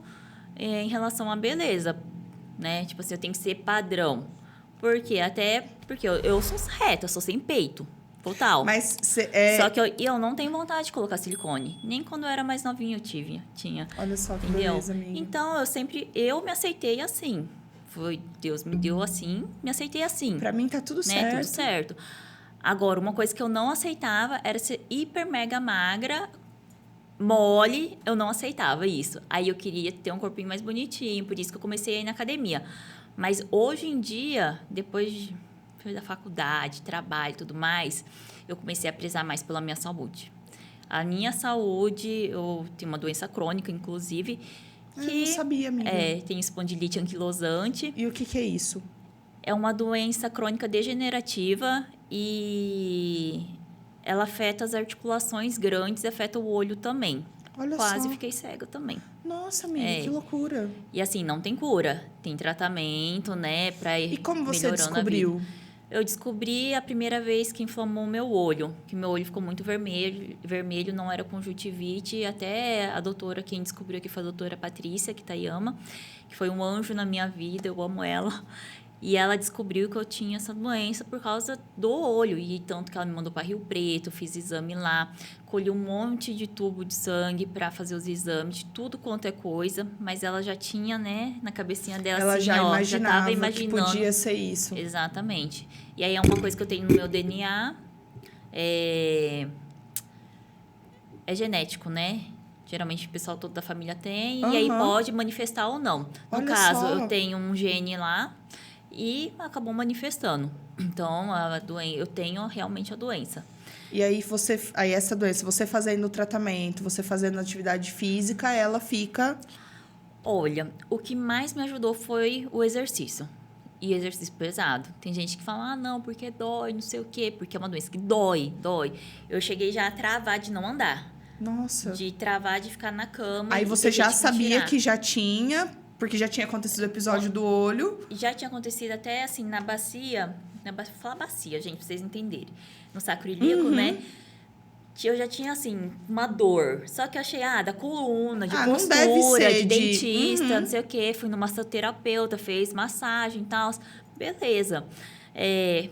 em relação à beleza, né? Tipo assim, eu tenho que ser padrão. Por quê? Até porque eu sou reta, eu sou sem peito. Total. Mas Só que eu não tenho vontade de colocar silicone. Nem quando eu era mais novinha eu tinha. Olha só que entendeu? beleza, amiga. Então, eu me aceitei assim. Foi Deus me deu assim, me aceitei assim. Pra mim tá tudo né? certo. Tudo certo. Agora, uma coisa que eu não aceitava era ser hiper mega magra, mole, eu não aceitava isso. Aí eu queria ter um corpinho mais bonitinho, por isso que eu comecei a ir na academia. Mas hoje em dia, depois da faculdade, trabalho e tudo mais, eu comecei a prezar mais pela minha saúde. A minha saúde, eu tenho uma doença crônica, inclusive, que eu não sabia, amiga. Tem espondilite anquilosante. E o que é isso? É uma doença crônica degenerativa e ela afeta as articulações grandes e afeta o olho também. Olha Quase só. fiquei cega também. Nossa, amiga, que loucura. E assim, não tem cura. Tem tratamento, né, pra ir E como você melhorando descobriu? a vida. Eu descobri a primeira vez que inflamou o meu olho. Que meu olho ficou muito vermelho, não era conjuntivite. Até a doutora, quem descobriu aqui foi a doutora Patrícia Kitayama, que foi um anjo na minha vida, eu amo ela. E ela descobriu que eu tinha essa doença por causa do olho. E tanto que ela me mandou para Rio Preto, fiz exame lá, colhi um monte de tubo de sangue para fazer os exames, de tudo quanto é coisa. Mas ela já tinha, né, na cabecinha dela, ela assim, já ó, imaginava já tava imaginando. Que podia ser isso. Exatamente. E aí é uma coisa que eu tenho no meu DNA. É genético, né? Geralmente o pessoal todo da família tem. E aí pode manifestar ou não. No Olha caso, só. eu tenho um gene lá e acabou manifestando. Então, eu tenho realmente a doença. E aí essa doença, você fazendo o tratamento, você fazendo atividade física, ela fica... Olha, o que mais me ajudou foi o exercício. E exercício pesado. Tem gente que fala, não, porque dói, não sei o quê. Porque é uma doença que dói. Eu cheguei já a travar de não andar. Nossa. De travar de ficar na cama. Aí você já sabia que já tinha... Porque já tinha acontecido o episódio do olho. Já tinha acontecido até, assim, na bacia... Vou falar bacia, gente, pra vocês entenderem. No sacro ilíaco, né? Eu já tinha, assim, uma dor. Só que eu achei, da coluna, de postura, de dentista, não sei o quê. Fui no massoterapeuta, fez massagem e tal. Beleza.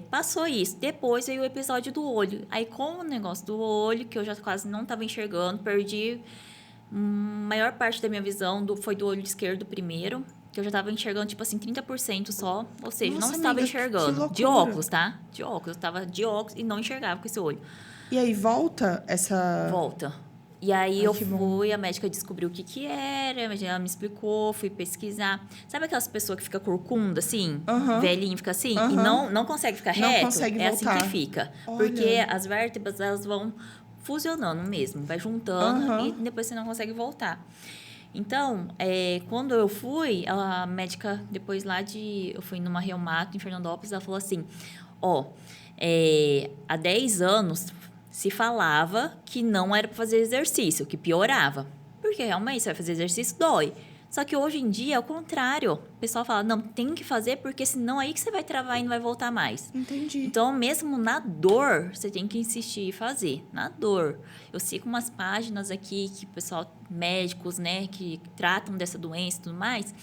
Passou isso. Depois veio o episódio do olho. Aí, com o negócio do olho, que eu já quase não estava enxergando, perdi... A maior parte da minha visão foi do olho esquerdo primeiro, que eu já estava enxergando, tipo assim, 30% só. Ou seja, Nossa, não estava amiga, enxergando. De óculos, tá? De óculos. Eu estava de óculos e não enxergava com esse olho. E aí volta essa... Volta. E aí eu fui, a médica descobriu o que era, ela me explicou, fui pesquisar. Sabe aquelas pessoas que ficam corcunda, assim? Velhinho, fica assim? E não consegue ficar reto? Não consegue voltar. Assim que fica. Olha. Porque as vértebras, elas vão fusionando mesmo, vai juntando e depois você não consegue voltar. Então, quando eu fui, a médica, depois eu fui numa reumato em Fernandópolis, ela falou assim, há 10 anos se falava que não era para fazer exercício, que piorava. Porque realmente, você vai fazer exercício, dói. Só que hoje em dia é o contrário. O pessoal fala, não, tem que fazer, porque senão aí que você vai travar e não vai voltar mais. Entendi. Então, mesmo na dor, você tem que insistir e fazer. Na dor. Eu sigo umas páginas aqui que o pessoal, médicos, né, que tratam dessa doença e tudo mais.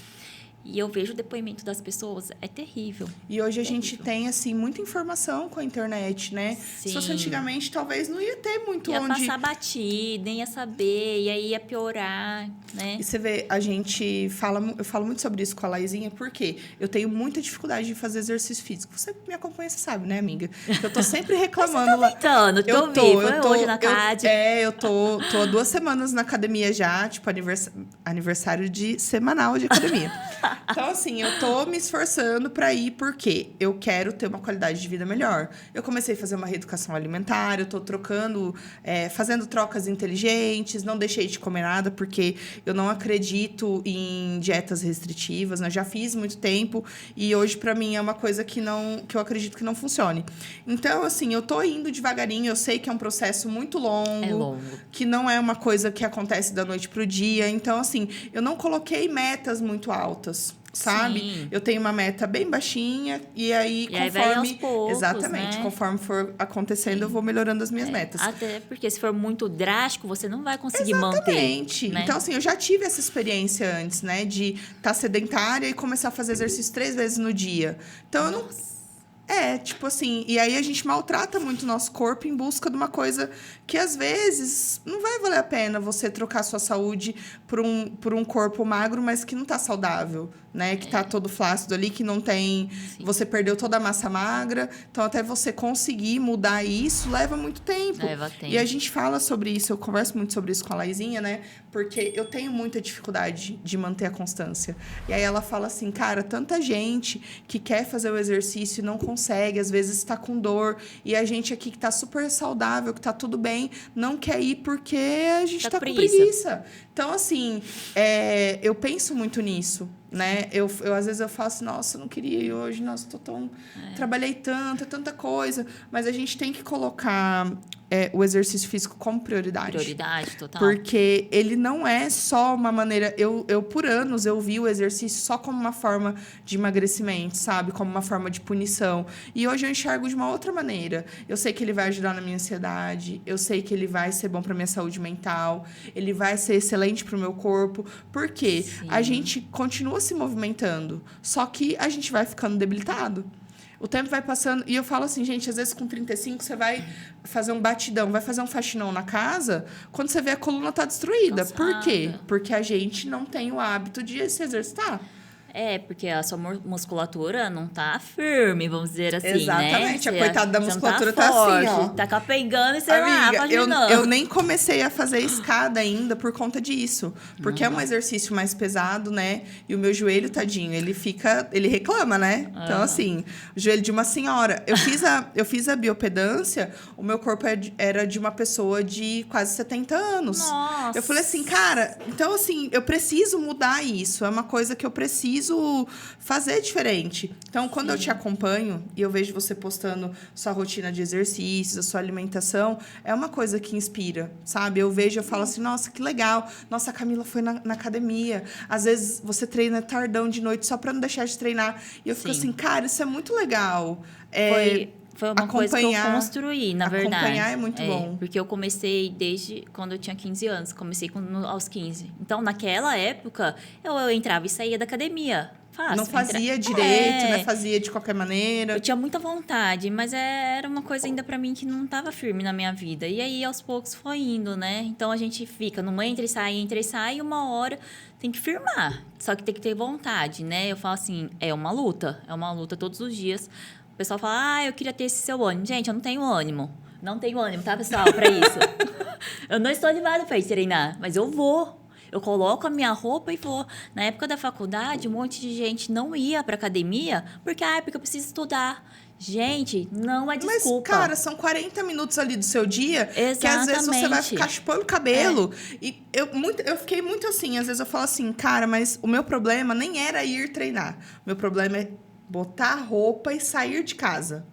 E eu vejo o depoimento das pessoas, é terrível. E hoje a gente tem, assim, muita informação com a internet, né? Sim. Se fosse antigamente, talvez não ia ter muito ia onde... passar batida, nem ia saber, e aí ia piorar, né? E você vê, a gente fala... Eu falo muito sobre isso com a Laizinha, porque eu tenho muita dificuldade de fazer exercício físico. Você me acompanha, você sabe, né, amiga? Que eu tô sempre reclamando lá. Tentando, eu tô hoje na CAD. Eu tô há 2 semanas na academia já, tipo, aniversário de semanal de academia. Então, assim, eu tô me esforçando pra ir porque eu quero ter uma qualidade de vida melhor. Eu comecei a fazer uma reeducação alimentar, eu tô trocando, fazendo trocas inteligentes, não deixei de comer nada porque eu não acredito em dietas restritivas, né? Já fiz muito tempo e hoje, pra mim, é uma coisa que eu acredito que não funcione. Então, assim, eu tô indo devagarinho, eu sei que é um processo muito longo. É longo. Que não é uma coisa que acontece da noite pro dia. Então, assim, eu não coloquei metas muito altas, sabe? Sim. Eu tenho uma meta bem baixinha e aí, E aí vai aos conforme... poucos, Exatamente. né? Conforme for acontecendo, eu vou melhorando as minhas metas. Até porque se for muito drástico, você não vai conseguir manter. Exatamente. Né? Então, assim, eu já tive essa experiência antes, né? De estar sedentária e começar a fazer exercício 3 vezes no dia. Então, eu não... tipo assim, e aí a gente maltrata muito o nosso corpo em busca de uma coisa que, às vezes, não vai valer a pena você trocar sua saúde por um corpo magro, mas que não tá saudável, né? Que tá todo flácido ali, que não tem... Sim. Você perdeu toda a massa magra. Então, até você conseguir mudar isso, leva muito tempo. Leva tempo. E a gente fala sobre isso, eu converso muito sobre isso com a Laizinha, né? Porque eu tenho muita dificuldade de manter a constância. E aí ela fala assim, cara, tanta gente que quer fazer o exercício e não consegue, às vezes está com dor, e a gente aqui que tá super saudável, que tá tudo bem, não quer ir porque a gente tá com preguiça. Então, assim, eu penso muito nisso, né? Eu às vezes eu falo assim, nossa, eu não queria ir hoje, nossa, tô tão... Trabalhei tanto, é tanta coisa. Mas a gente tem que colocar o exercício físico como prioridade. Prioridade, total. Porque ele não é só uma maneira... Eu, por anos, eu vi o exercício só como uma forma de emagrecimento, sabe? Como uma forma de punição. E hoje eu enxergo de uma outra maneira. Eu sei que ele vai ajudar na minha ansiedade. Eu sei que ele vai ser bom para minha saúde mental. Ele vai ser excelente para o meu corpo. Porque a gente continua se movimentando. Só que a gente vai ficando debilitado. O tempo vai passando... E eu falo assim, gente, às vezes com 35 você vai fazer um batidão, vai fazer um faxinão na casa, quando você vê a coluna tá destruída. Cansada. Por quê? Porque a gente não tem o hábito de se exercitar. Porque a sua musculatura não tá firme, vamos dizer assim, Exatamente. né? A coitada da musculatura tá forte, assim, ó. Tá capengando e sei lá, paginando. eu nem comecei a fazer escada ainda por conta disso. Porque é um exercício mais pesado, né? E o meu joelho, tadinho, ele reclama, né? Então, assim, o joelho de uma senhora. Eu fiz a biopedância, o meu corpo era de uma pessoa de quase 70 anos. Nossa. Eu falei assim, cara, então, assim, eu preciso mudar isso. É uma coisa que eu preciso fazer diferente. Então, quando eu te acompanho e eu vejo você postando sua rotina de exercícios, a sua alimentação, é uma coisa que inspira, sabe? Eu vejo, eu falo assim, nossa, que legal. Nossa, a Camila foi na academia. Às vezes, você treina tardão de noite só para não deixar de treinar. E eu fico assim, cara, isso é muito legal. Foi uma coisa que eu construí, na verdade. Acompanhar é muito bom. Porque eu comecei desde quando eu tinha 15 anos. Comecei aos 15. Então, naquela época, eu entrava e saía da academia. Fácil. Não fazia direito, né? Fazia de qualquer maneira. Eu tinha muita vontade, mas era uma coisa ainda pra mim que não estava firme na minha vida. E aí, aos poucos, foi indo, né? Então, a gente fica numa entra e sai, e uma hora tem que firmar. Só que tem que ter vontade, né? Eu falo assim, é uma luta todos os dias. O pessoal fala, eu queria ter esse seu ânimo. Gente, eu não tenho ânimo. Não tenho ânimo, tá, pessoal, pra isso. Eu não estou animada pra ir treinar, mas eu vou. Eu coloco a minha roupa e vou. Na época da faculdade, um monte de gente não ia pra academia porque eu preciso estudar. Gente, não é desculpa. Mas, cara, são 40 minutos ali do seu dia. Exatamente. Que às vezes você vai ficar chupando o cabelo. E eu fiquei muito assim. Às vezes eu falo assim, cara, mas o meu problema nem era ir treinar. O meu problema é botar a roupa e sair de casa.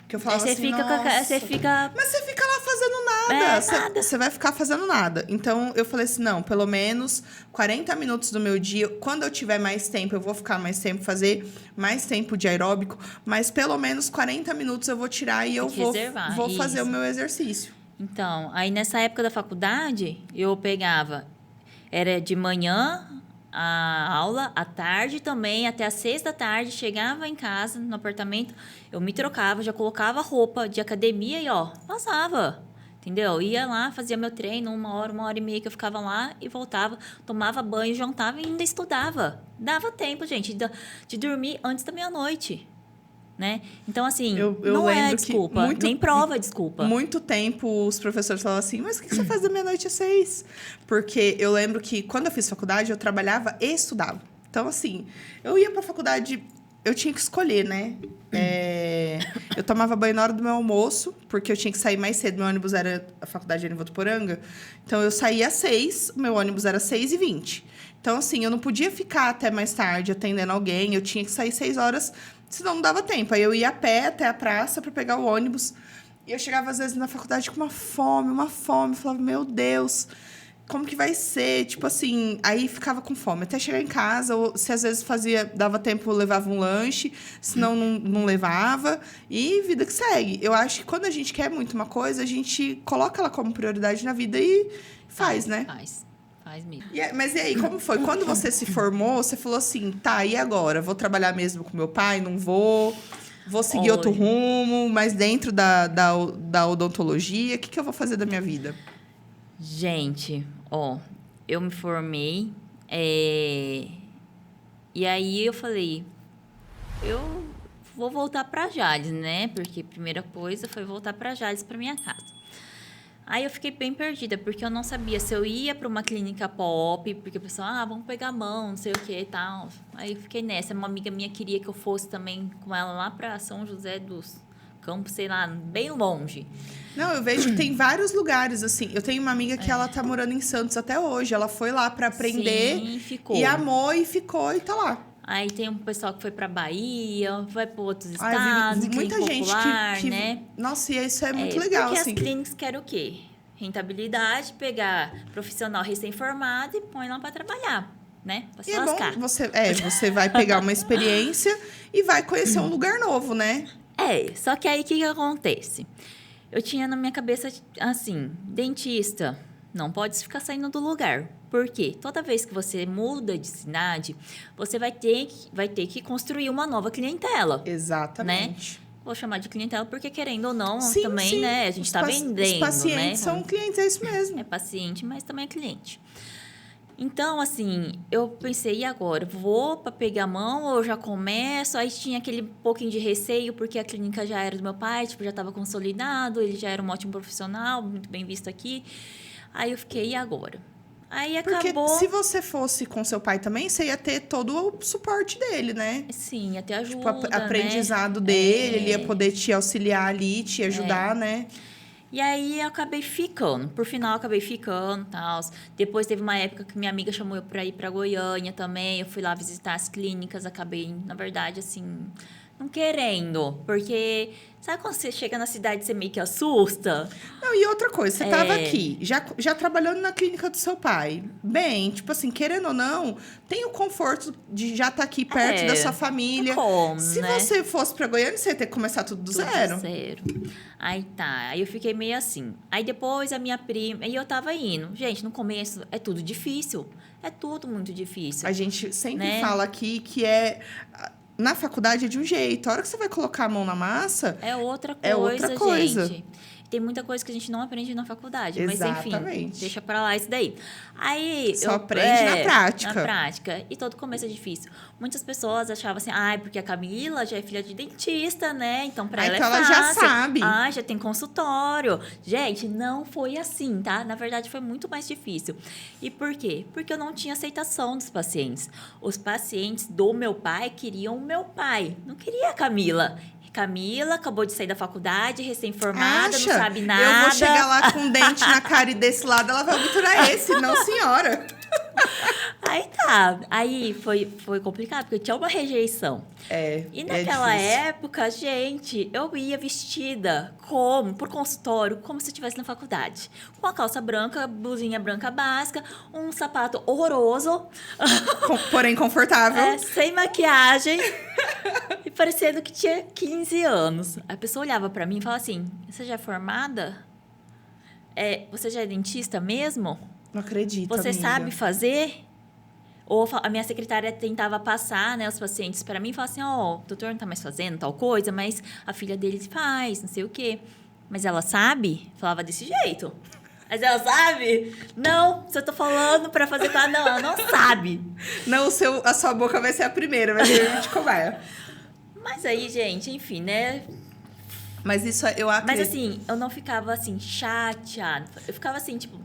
Que eu falava assim, Mas você fica lá fazendo nada. Você vai ficar fazendo nada. Então, eu falei assim, não, pelo menos 40 minutos do meu dia. Quando eu tiver mais tempo, eu vou ficar mais tempo, fazer mais tempo de aeróbico. Mas pelo menos 40 minutos eu vou tirar e eu vou fazer o meu exercício. Então, aí nessa época da faculdade, eu pegava... Era de manhã... a aula à tarde também, até às 6 da tarde, chegava em casa, no apartamento, eu me trocava, já colocava roupa de academia e, passava, entendeu? Ia lá, fazia meu treino, 1 hora e meia que eu ficava lá e voltava, tomava banho, jantava e ainda estudava. Dava tempo, gente, de dormir antes da meia-noite, né? Então, assim, Eu não é lembro desculpa, que nem prova é desculpa. Muito tempo os professores falavam assim, mas o que você faz da meia-noite às 6? Porque eu lembro que quando eu fiz faculdade, eu trabalhava e estudava. Então, assim, eu ia pra faculdade, eu tinha que escolher, né? Eu tomava banho na hora do meu almoço, porque eu tinha que sair mais cedo. Meu ônibus era... A faculdade era em Votuporanga. Então, eu saía às 6, meu ônibus era 6h20. Então, assim, eu não podia ficar até mais tarde atendendo alguém. Eu tinha que sair 6 horas, senão não dava tempo. Aí eu ia a pé até a praça para pegar o ônibus. E eu chegava, às vezes, na faculdade com uma fome. Falava, meu Deus, como que vai ser? Tipo assim, aí ficava com fome. Até chegar em casa, ou se às vezes dava tempo, eu levava um lanche. Senão, não levava. E vida que segue. Eu acho que quando a gente quer muito uma coisa, a gente coloca ela como prioridade na vida e faz, né? Faz mesmo. Mas e aí, como foi? Quando você se formou, você falou assim, tá, e agora? Vou trabalhar mesmo com meu pai? Não vou? Vou seguir outro rumo, mas dentro da odontologia? O que eu vou fazer da minha vida? Gente, eu me formei, e aí eu falei, eu vou voltar para Jales, né? Porque a primeira coisa foi voltar para Jales, para minha casa. Aí eu fiquei bem perdida, porque eu não sabia se eu ia para uma clínica pop, porque o pessoal, vamos pegar a mão, não sei o que e tal. Aí eu fiquei nessa. Uma amiga minha queria que eu fosse também com ela lá para São José dos Campos, sei lá, bem longe. Não, eu vejo que tem vários lugares, assim. Eu tenho uma amiga que ela tá morando em Santos até hoje. Ela foi lá para aprender. Sim, ficou. E amou e ficou e tá lá. Aí tem um pessoal que foi para Bahia, vai para outros estados, muita gente popular, né? Nossa, e isso é muito legal, porque assim. As clínicas querem o quê? Rentabilidade, pegar profissional recém-formado e põe lá para trabalhar, né? Pra se lascar. Bom, você vai pegar uma experiência e vai conhecer um lugar novo, né? Só que aí o que acontece? Eu tinha na minha cabeça, assim, dentista, não pode ficar saindo do lugar. Por quê? Toda vez que você muda de cidade, você vai ter que construir uma nova clientela. Exatamente. Né? Vou chamar de clientela porque, querendo ou não, sim, também, sim. né? A gente está vendendo, os pacientes são clientes, é isso mesmo. É paciente, mas também é cliente. Então, assim, eu pensei, e agora? Vou para pegar a mão ou eu já começo? Aí tinha aquele pouquinho de receio, porque a clínica já era do meu pai, tipo, já estava consolidado, ele já era um ótimo profissional, muito bem visto aqui. Aí eu fiquei, e agora? Aí acabou... Porque se você fosse com seu pai também, você ia ter todo o suporte dele, né? Sim, ia ter ajuda, tipo, aprendizado dele, ele ia poder te auxiliar ali, te ajudar, né? E aí eu acabei ficando. Por final, eu acabei ficando e tal. Depois teve uma época que minha amiga chamou eu para ir para Goiânia também. Eu fui lá visitar as clínicas. Acabei, na verdade, assim, não querendo. Porque sabe quando você chega na cidade e você meio que assusta? Não, e outra coisa, você estava aqui, já trabalhando na clínica do seu pai. Bem, tipo assim, querendo ou não, tem o conforto de já estar aqui perto da sua família. Como, Se né? você fosse para Goiânia, você ia ter que começar tudo do zero. Do zero. Aí tá, aí eu fiquei meio assim. Aí depois a minha prima, e eu tava indo. Gente, no começo é tudo difícil. É tudo muito difícil. A gente sempre fala aqui que na faculdade é de um jeito. A hora que você vai colocar a mão na massa... É outra coisa. Gente. Tem muita coisa que a gente não aprende na faculdade. Exatamente. Mas, enfim, deixa pra lá isso daí. Aí... Só aprende na prática. Na prática. E todo começo é difícil. Muitas pessoas achavam assim, porque a Camila já é filha de dentista, né? Então, pra ela então é fácil. Ela já sabe. Já tem consultório. Gente, não foi assim, tá? Na verdade, foi muito mais difícil. E por quê? Porque eu não tinha aceitação dos pacientes. Os pacientes do meu pai queriam o meu pai. Não queria a Camila. Camila acabou de sair da faculdade, recém-formada, não sabe nada. Eu vou chegar lá com um dente na cara e desse lado ela vai obturar esse, não senhora. Aí tá. Aí foi complicado, porque tinha uma rejeição. E naquela época, gente, eu ia vestida por consultório, como se eu estivesse na faculdade. Com a calça branca, blusinha branca básica, um sapato horroroso. Porém confortável. Sem maquiagem. E parecendo que tinha 15 anos. A pessoa olhava pra mim e falava assim, você já é formada? Você já é dentista mesmo? Não acredito, Você amiga. sabe fazer? Ou a minha secretária tentava passar, né, os pacientes para mim e falava assim, ó, o doutor não tá mais fazendo tal coisa, mas a filha dele faz, não sei o quê. Mas ela sabe? Falava desse jeito. Mas ela sabe? Não, se eu tô falando pra fazer com ela, não, ela não sabe. Não, a sua boca vai ser a primeira, vai ser a de cobaia. Mas aí, gente, enfim, né? Mas isso eu acredito. Mas assim, eu não ficava assim, chateada. Eu ficava assim, tipo...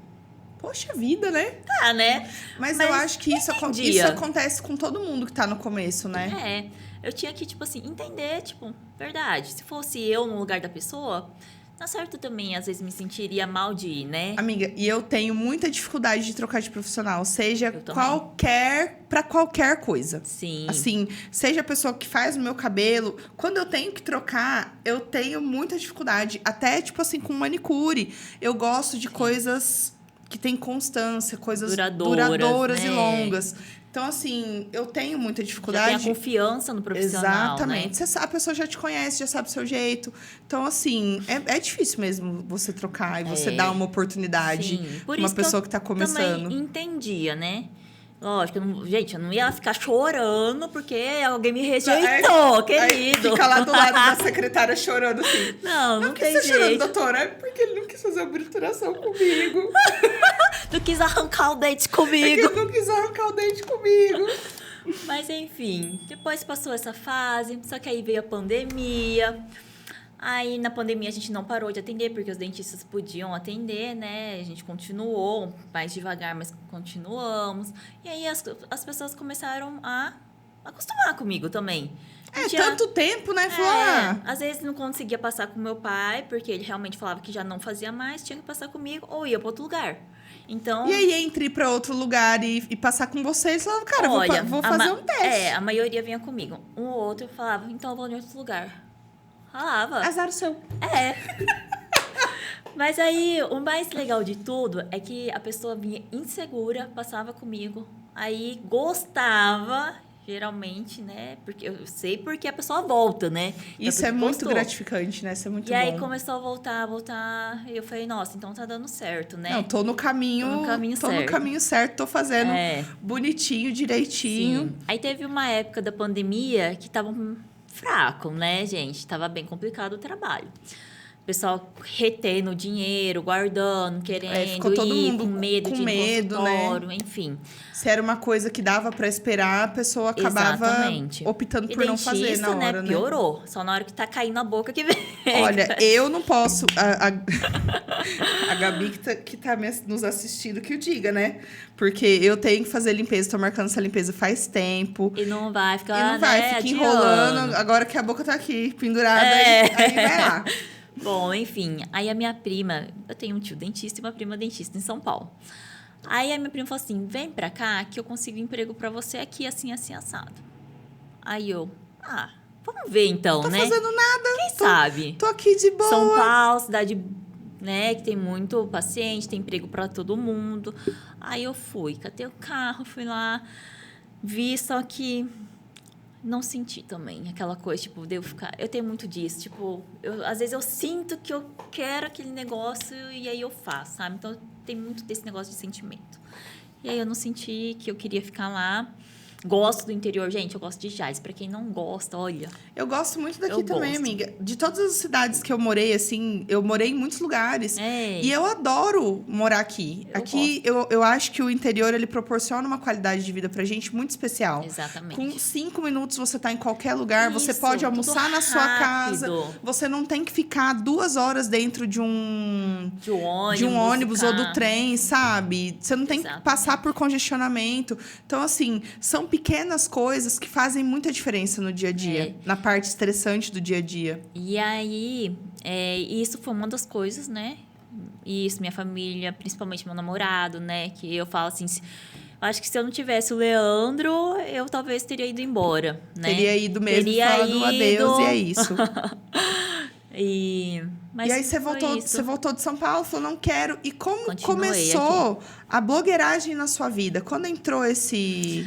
Poxa vida, né? Tá, né? Mas eu acho que isso acontece com todo mundo que tá no começo, né? Eu tinha que, tipo assim, entender, tipo, verdade. Se fosse eu no lugar da pessoa... Tá certo também, às vezes me sentiria mal de ir, né? Amiga, e eu tenho muita dificuldade de trocar de profissional, seja pra qualquer coisa. Sim. Assim, seja a pessoa que faz o meu cabelo, quando eu tenho que trocar, eu tenho muita dificuldade, até tipo assim com manicure. Eu gosto de coisas que têm constância, coisas duradouras né? E longas. Então, assim, eu tenho muita dificuldade. Já tem a confiança no profissional, exatamente. Né? A pessoa já te conhece, já sabe o seu jeito. Então, assim, é difícil mesmo você trocar e você dar uma oportunidade pra uma pessoa que tá começando. Também entendia, né? Lógico, gente, eu não ia ficar chorando porque alguém me rejeitou, querido. Aí fica lá do lado da secretária chorando assim. Não tem jeito. Por que você chorando, doutora? É porque ele não quis fazer a obturação comigo. Não quis arrancar o dente comigo. É que ele não quis arrancar o dente comigo. Mas, enfim, depois passou essa fase, só que aí veio a pandemia. Aí, na pandemia, a gente não parou de atender, porque os dentistas podiam atender, né? A gente continuou, mais devagar, mas continuamos. E aí, as pessoas começaram a acostumar comigo também. Tanto tempo, né? Falar. Às vezes não conseguia passar com meu pai, porque ele realmente falava que já não fazia mais, tinha que passar comigo, ou ia para outro lugar. Então... E aí, entre ir para outro lugar e passar com vocês, falava, cara, olha, vou fazer um teste. A maioria vinha comigo. Um ou outro falava, então eu vou em outro lugar. Falava. Azar o seu. Mas aí, o mais legal de tudo é que a pessoa vinha insegura, passava comigo. Aí, gostava, geralmente, né? Porque eu sei porque a pessoa volta, né? Isso é muito gratificante, né? Isso é muito bom. E aí, começou a voltar. E eu falei, nossa, então tá dando certo, né? Não, tô no caminho certo, tô fazendo bonitinho, direitinho. Sim. Aí, teve uma época da pandemia que tava fraco, né, gente? Tava bem complicado o trabalho. O pessoal retendo dinheiro, guardando, querendo ficou todo mundo com medo de consultório, né? Enfim. Se era uma coisa que dava para esperar, a pessoa acabava optando por não fazer na hora, né? Piorou. Só na hora que tá caindo a boca que vem. Olha, eu não posso... A Gabi que tá nos assistindo que o diga, né? Porque eu tenho que fazer limpeza, tô marcando essa limpeza faz tempo. E não vai ficar, fica enrolando. Agora que a boca tá aqui, pendurada, aí vai lá. Bom, enfim. Aí a minha prima... Eu tenho um tio dentista e uma prima dentista em São Paulo. Aí a minha prima falou assim, vem pra cá que eu consigo emprego pra você aqui, assim, assim, assado. Aí eu... vamos ver então, né? Não tô fazendo nada. Quem sabe? Tô aqui de boa. São Paulo, cidade... né, que tem muito paciente, tem emprego para todo mundo. Aí eu fui, catei o carro, fui lá, vi, só que não senti também aquela coisa, tipo, de eu ficar... Eu tenho muito disso, tipo, às vezes eu sinto que eu quero aquele negócio e aí eu faço, sabe? Então, tem muito desse negócio de sentimento. E aí eu não senti que eu queria ficar lá. Gosto do interior, gente, eu gosto de Jales. Pra quem não gosta, olha... Eu gosto muito daqui também, amiga. De todas as cidades que eu morei, assim, eu morei em muitos lugares. E eu adoro morar aqui. Aqui, eu acho que o interior, ele proporciona uma qualidade de vida pra gente muito especial. Exatamente. Com 5 minutos, você tá em qualquer lugar. Isso, você pode almoçar na sua casa. Você não tem que ficar 2 horas dentro de um ônibus ou do trem, sabe? Você não tem que passar por congestionamento. Então, assim, são pequenas coisas que fazem muita diferença no dia a dia, na parte estressante do dia a dia. E aí, isso foi uma das coisas, né? Isso, minha família, principalmente meu namorado, né? Que eu falo assim, acho que se eu não tivesse o Leandro, eu talvez teria ido embora, né? Teria ido mesmo, falado adeus e é isso. E aí você voltou de São Paulo, falou, não quero. E como começou a blogueiragem na sua vida? Quando entrou esse...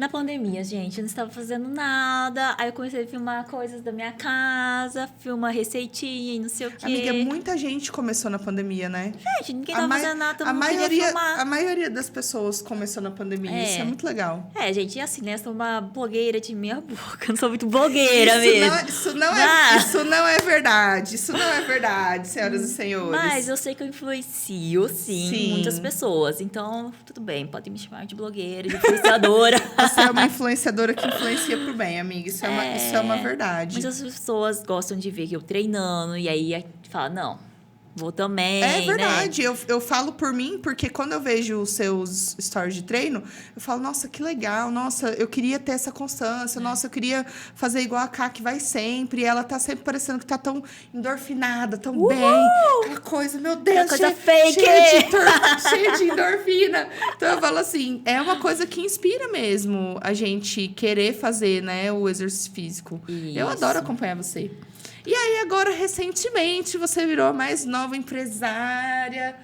Na pandemia, gente, eu não estava fazendo nada. Aí eu comecei a filmar coisas da minha casa, filmar receitinha e não sei o quê. Amiga, muita gente começou na pandemia, né? Gente, ninguém tava fazendo nada, todo mundo queria filmar. A maioria das pessoas começou na pandemia. Isso é muito legal. Gente, e assim, né? Eu sou uma blogueira de meia boca. Eu não sou muito blogueira mesmo. Isso não é verdade. Isso não é verdade, senhoras e senhores. Mas eu sei que eu influencio, sim, muitas pessoas. Então, tudo bem. Podem me chamar de blogueira, de influenciadora. Você é uma influenciadora que influencia pro bem, amiga. Isso é uma verdade. Muitas pessoas gostam de ver que eu treinando. E aí fala, não, vou também, É verdade. né? Eu falo por mim, porque quando eu vejo os seus stories de treino, eu falo, nossa, que legal. Nossa, eu queria ter essa constância. Nossa, eu queria fazer igual a Ká, que vai sempre. E ela tá sempre parecendo que tá tão endorfinada, tão bem. Aquela coisa, meu Deus, coisa fake. cheia de endorfina. Então eu falo assim, é uma coisa que inspira mesmo a gente querer fazer, né, o exercício físico. Isso. Eu adoro acompanhar você. E aí, agora, recentemente, você virou a mais nova empresária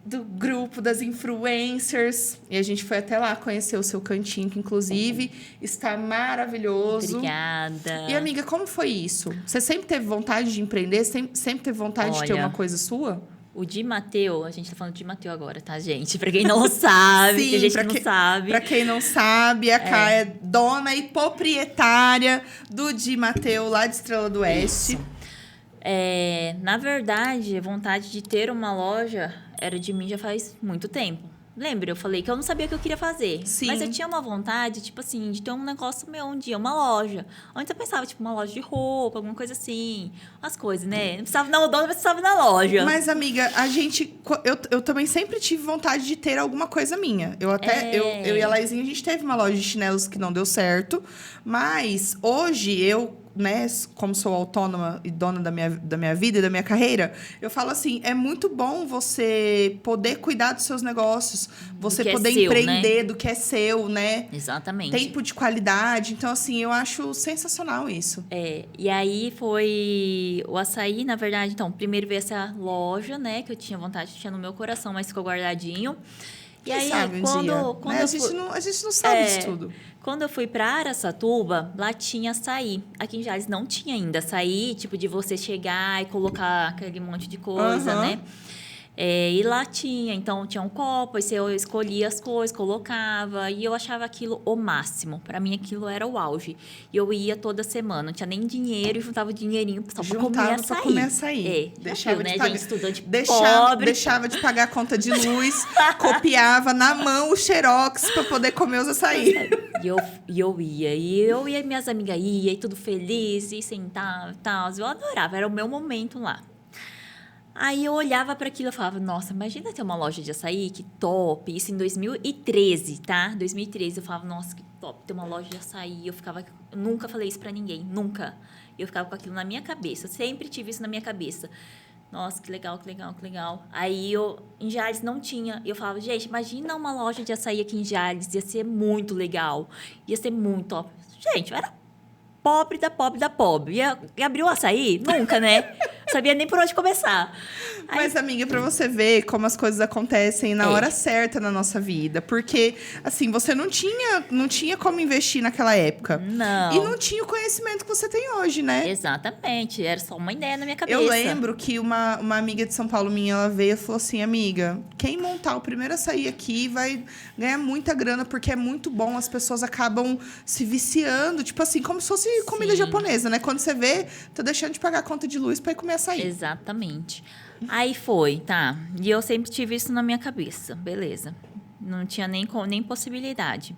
do grupo das influencers. E a gente foi até lá conhecer o seu cantinho, que, inclusive, está maravilhoso. Obrigada. E, amiga, como foi isso? Você sempre teve vontade de empreender? Sempre teve vontade de ter uma coisa sua? O Di Matteo, a gente tá falando de Di Matteo agora, tá, gente? Pra quem não sabe, Sim, tem gente que não sabe. Pra quem não sabe, a Ká é dona e proprietária do Di Matteo, lá de Estrela do Oeste. Na verdade, a vontade de ter uma loja era de mim já faz muito tempo. Lembra? Eu falei que eu não sabia o que eu queria fazer. Sim. Mas eu tinha uma vontade, tipo assim, de ter um negócio meu um dia, uma loja. Antes eu pensava, tipo, uma loja de roupa, alguma coisa assim. As coisas, né? Não precisava na dono, mas precisava na loja. Mas, amiga, eu também sempre tive vontade de ter alguma coisa minha. Eu e a Laizinha, a gente teve uma loja de chinelos que não deu certo. Mas hoje né, como sou autônoma e dona da minha vida e da minha carreira, eu falo assim, é muito bom você poder cuidar dos seus negócios, você poder empreender, né? Do que é seu, né? Exatamente. Tempo de qualidade. Então, assim, eu acho sensacional isso. E aí foi o açaí, na verdade. Então, primeiro veio essa loja, né, que eu tinha vontade, tinha no meu coração, mas ficou guardadinho. E aí, quando né? A gente não sabe disso tudo. Quando eu fui para Araçatuba, lá tinha açaí. Aqui em Jales não tinha ainda açaí, tipo de você chegar e colocar aquele monte de coisa, né? E lá tinha, então tinha um copo, aí eu escolhia as coisas, colocava, e eu achava aquilo o máximo. Para mim, aquilo era o auge. E eu ia toda semana, não tinha nem dinheiro e juntava o dinheirinho só para comer açaí. Deixava né, de pagar, gente, estudante pobre. Deixava de pagar a conta de luz, copiava na mão o xerox para poder comer os açaí. E eu ia, minhas amigas iam, e tudo feliz, e sentava e tal. Eu adorava, era o meu momento lá. Aí eu olhava para aquilo e falava, nossa, imagina ter uma loja de açaí, que top. Isso em 2013, tá? 2013, eu falava, nossa, que top ter uma loja de açaí. Eu nunca falei isso para ninguém, nunca. Eu ficava com aquilo na minha cabeça, sempre tive isso na minha cabeça. Nossa, que legal, que legal, que legal. Aí em Jales não tinha. Eu falava, gente, imagina uma loja de açaí aqui em Jales, ia ser muito legal. Ia ser muito top. Gente, eu era pobre da pobre da pobre. E abriu o açaí? Nunca, né? Sabia nem por onde começar. Mas, amiga, pra você ver como as coisas acontecem na hora certa na nossa vida. Porque, assim, você não tinha como investir naquela época. Não. E não tinha o conhecimento que você tem hoje, né? Exatamente. Era só uma ideia na minha cabeça. Eu lembro que uma amiga de São Paulo minha, ela veio e falou assim, amiga, quem montar o primeiro açaí aqui vai ganhar muita grana, porque é muito bom, as pessoas acabam se viciando. Tipo assim, como se fosse comida japonesa, né? Quando você vê, tá deixando de pagar a conta de luz pra ir comer açaí. Exatamente. Aí foi, tá. E eu sempre tive isso na minha cabeça. Beleza. Não tinha nem possibilidade.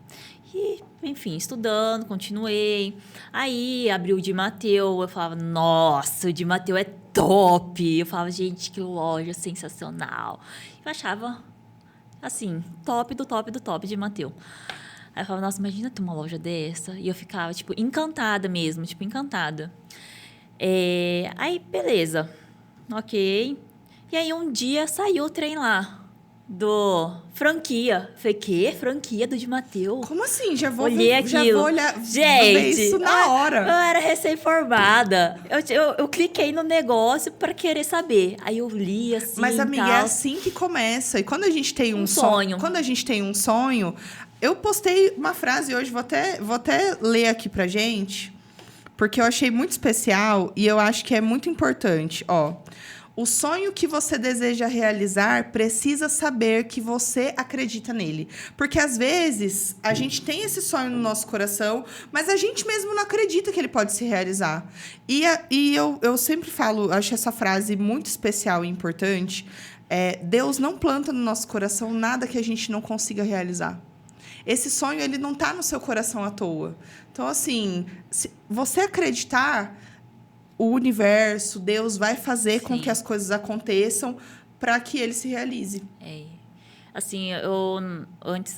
E, enfim, estudando, continuei. Aí abriu o Di Matteo. Eu falava, nossa, o Di Matteo é top. Eu falava, gente, que loja sensacional. Eu achava, assim, top do top do top Di Matteo. Aí eu falava, nossa, imagina ter uma loja dessa. E eu ficava, tipo, encantada mesmo, tipo, encantada. Aí, beleza. Ok. E aí, um dia, saiu o trem lá. Do franquia. Falei, quê? Franquia do Di Matteo? Como assim? Já vou Olhei ver, aquilo. Já vou olhar, gente, ver isso na hora. Eu era recém-formada. Eu cliquei no negócio para querer saber. Aí eu li assim. Mas, amiga, é assim que começa. E quando a gente tem um sonho. Quando a gente tem um sonho, Eu postei uma frase hoje, vou até ler aqui pra gente, porque eu achei muito especial e eu acho que é muito importante. Ó, o sonho que você deseja realizar precisa saber que você acredita nele. Porque, às vezes, a gente tem esse sonho no nosso coração, mas a gente mesmo não acredita que ele pode se realizar. E eu sempre falo, acho essa frase muito especial e importante. Deus não planta no nosso coração nada que a gente não consiga realizar. Esse sonho, ele não está no seu coração à toa. Então, assim, se você acreditar, o universo, Deus vai fazer com que as coisas aconteçam para que ele se realize. Assim, antes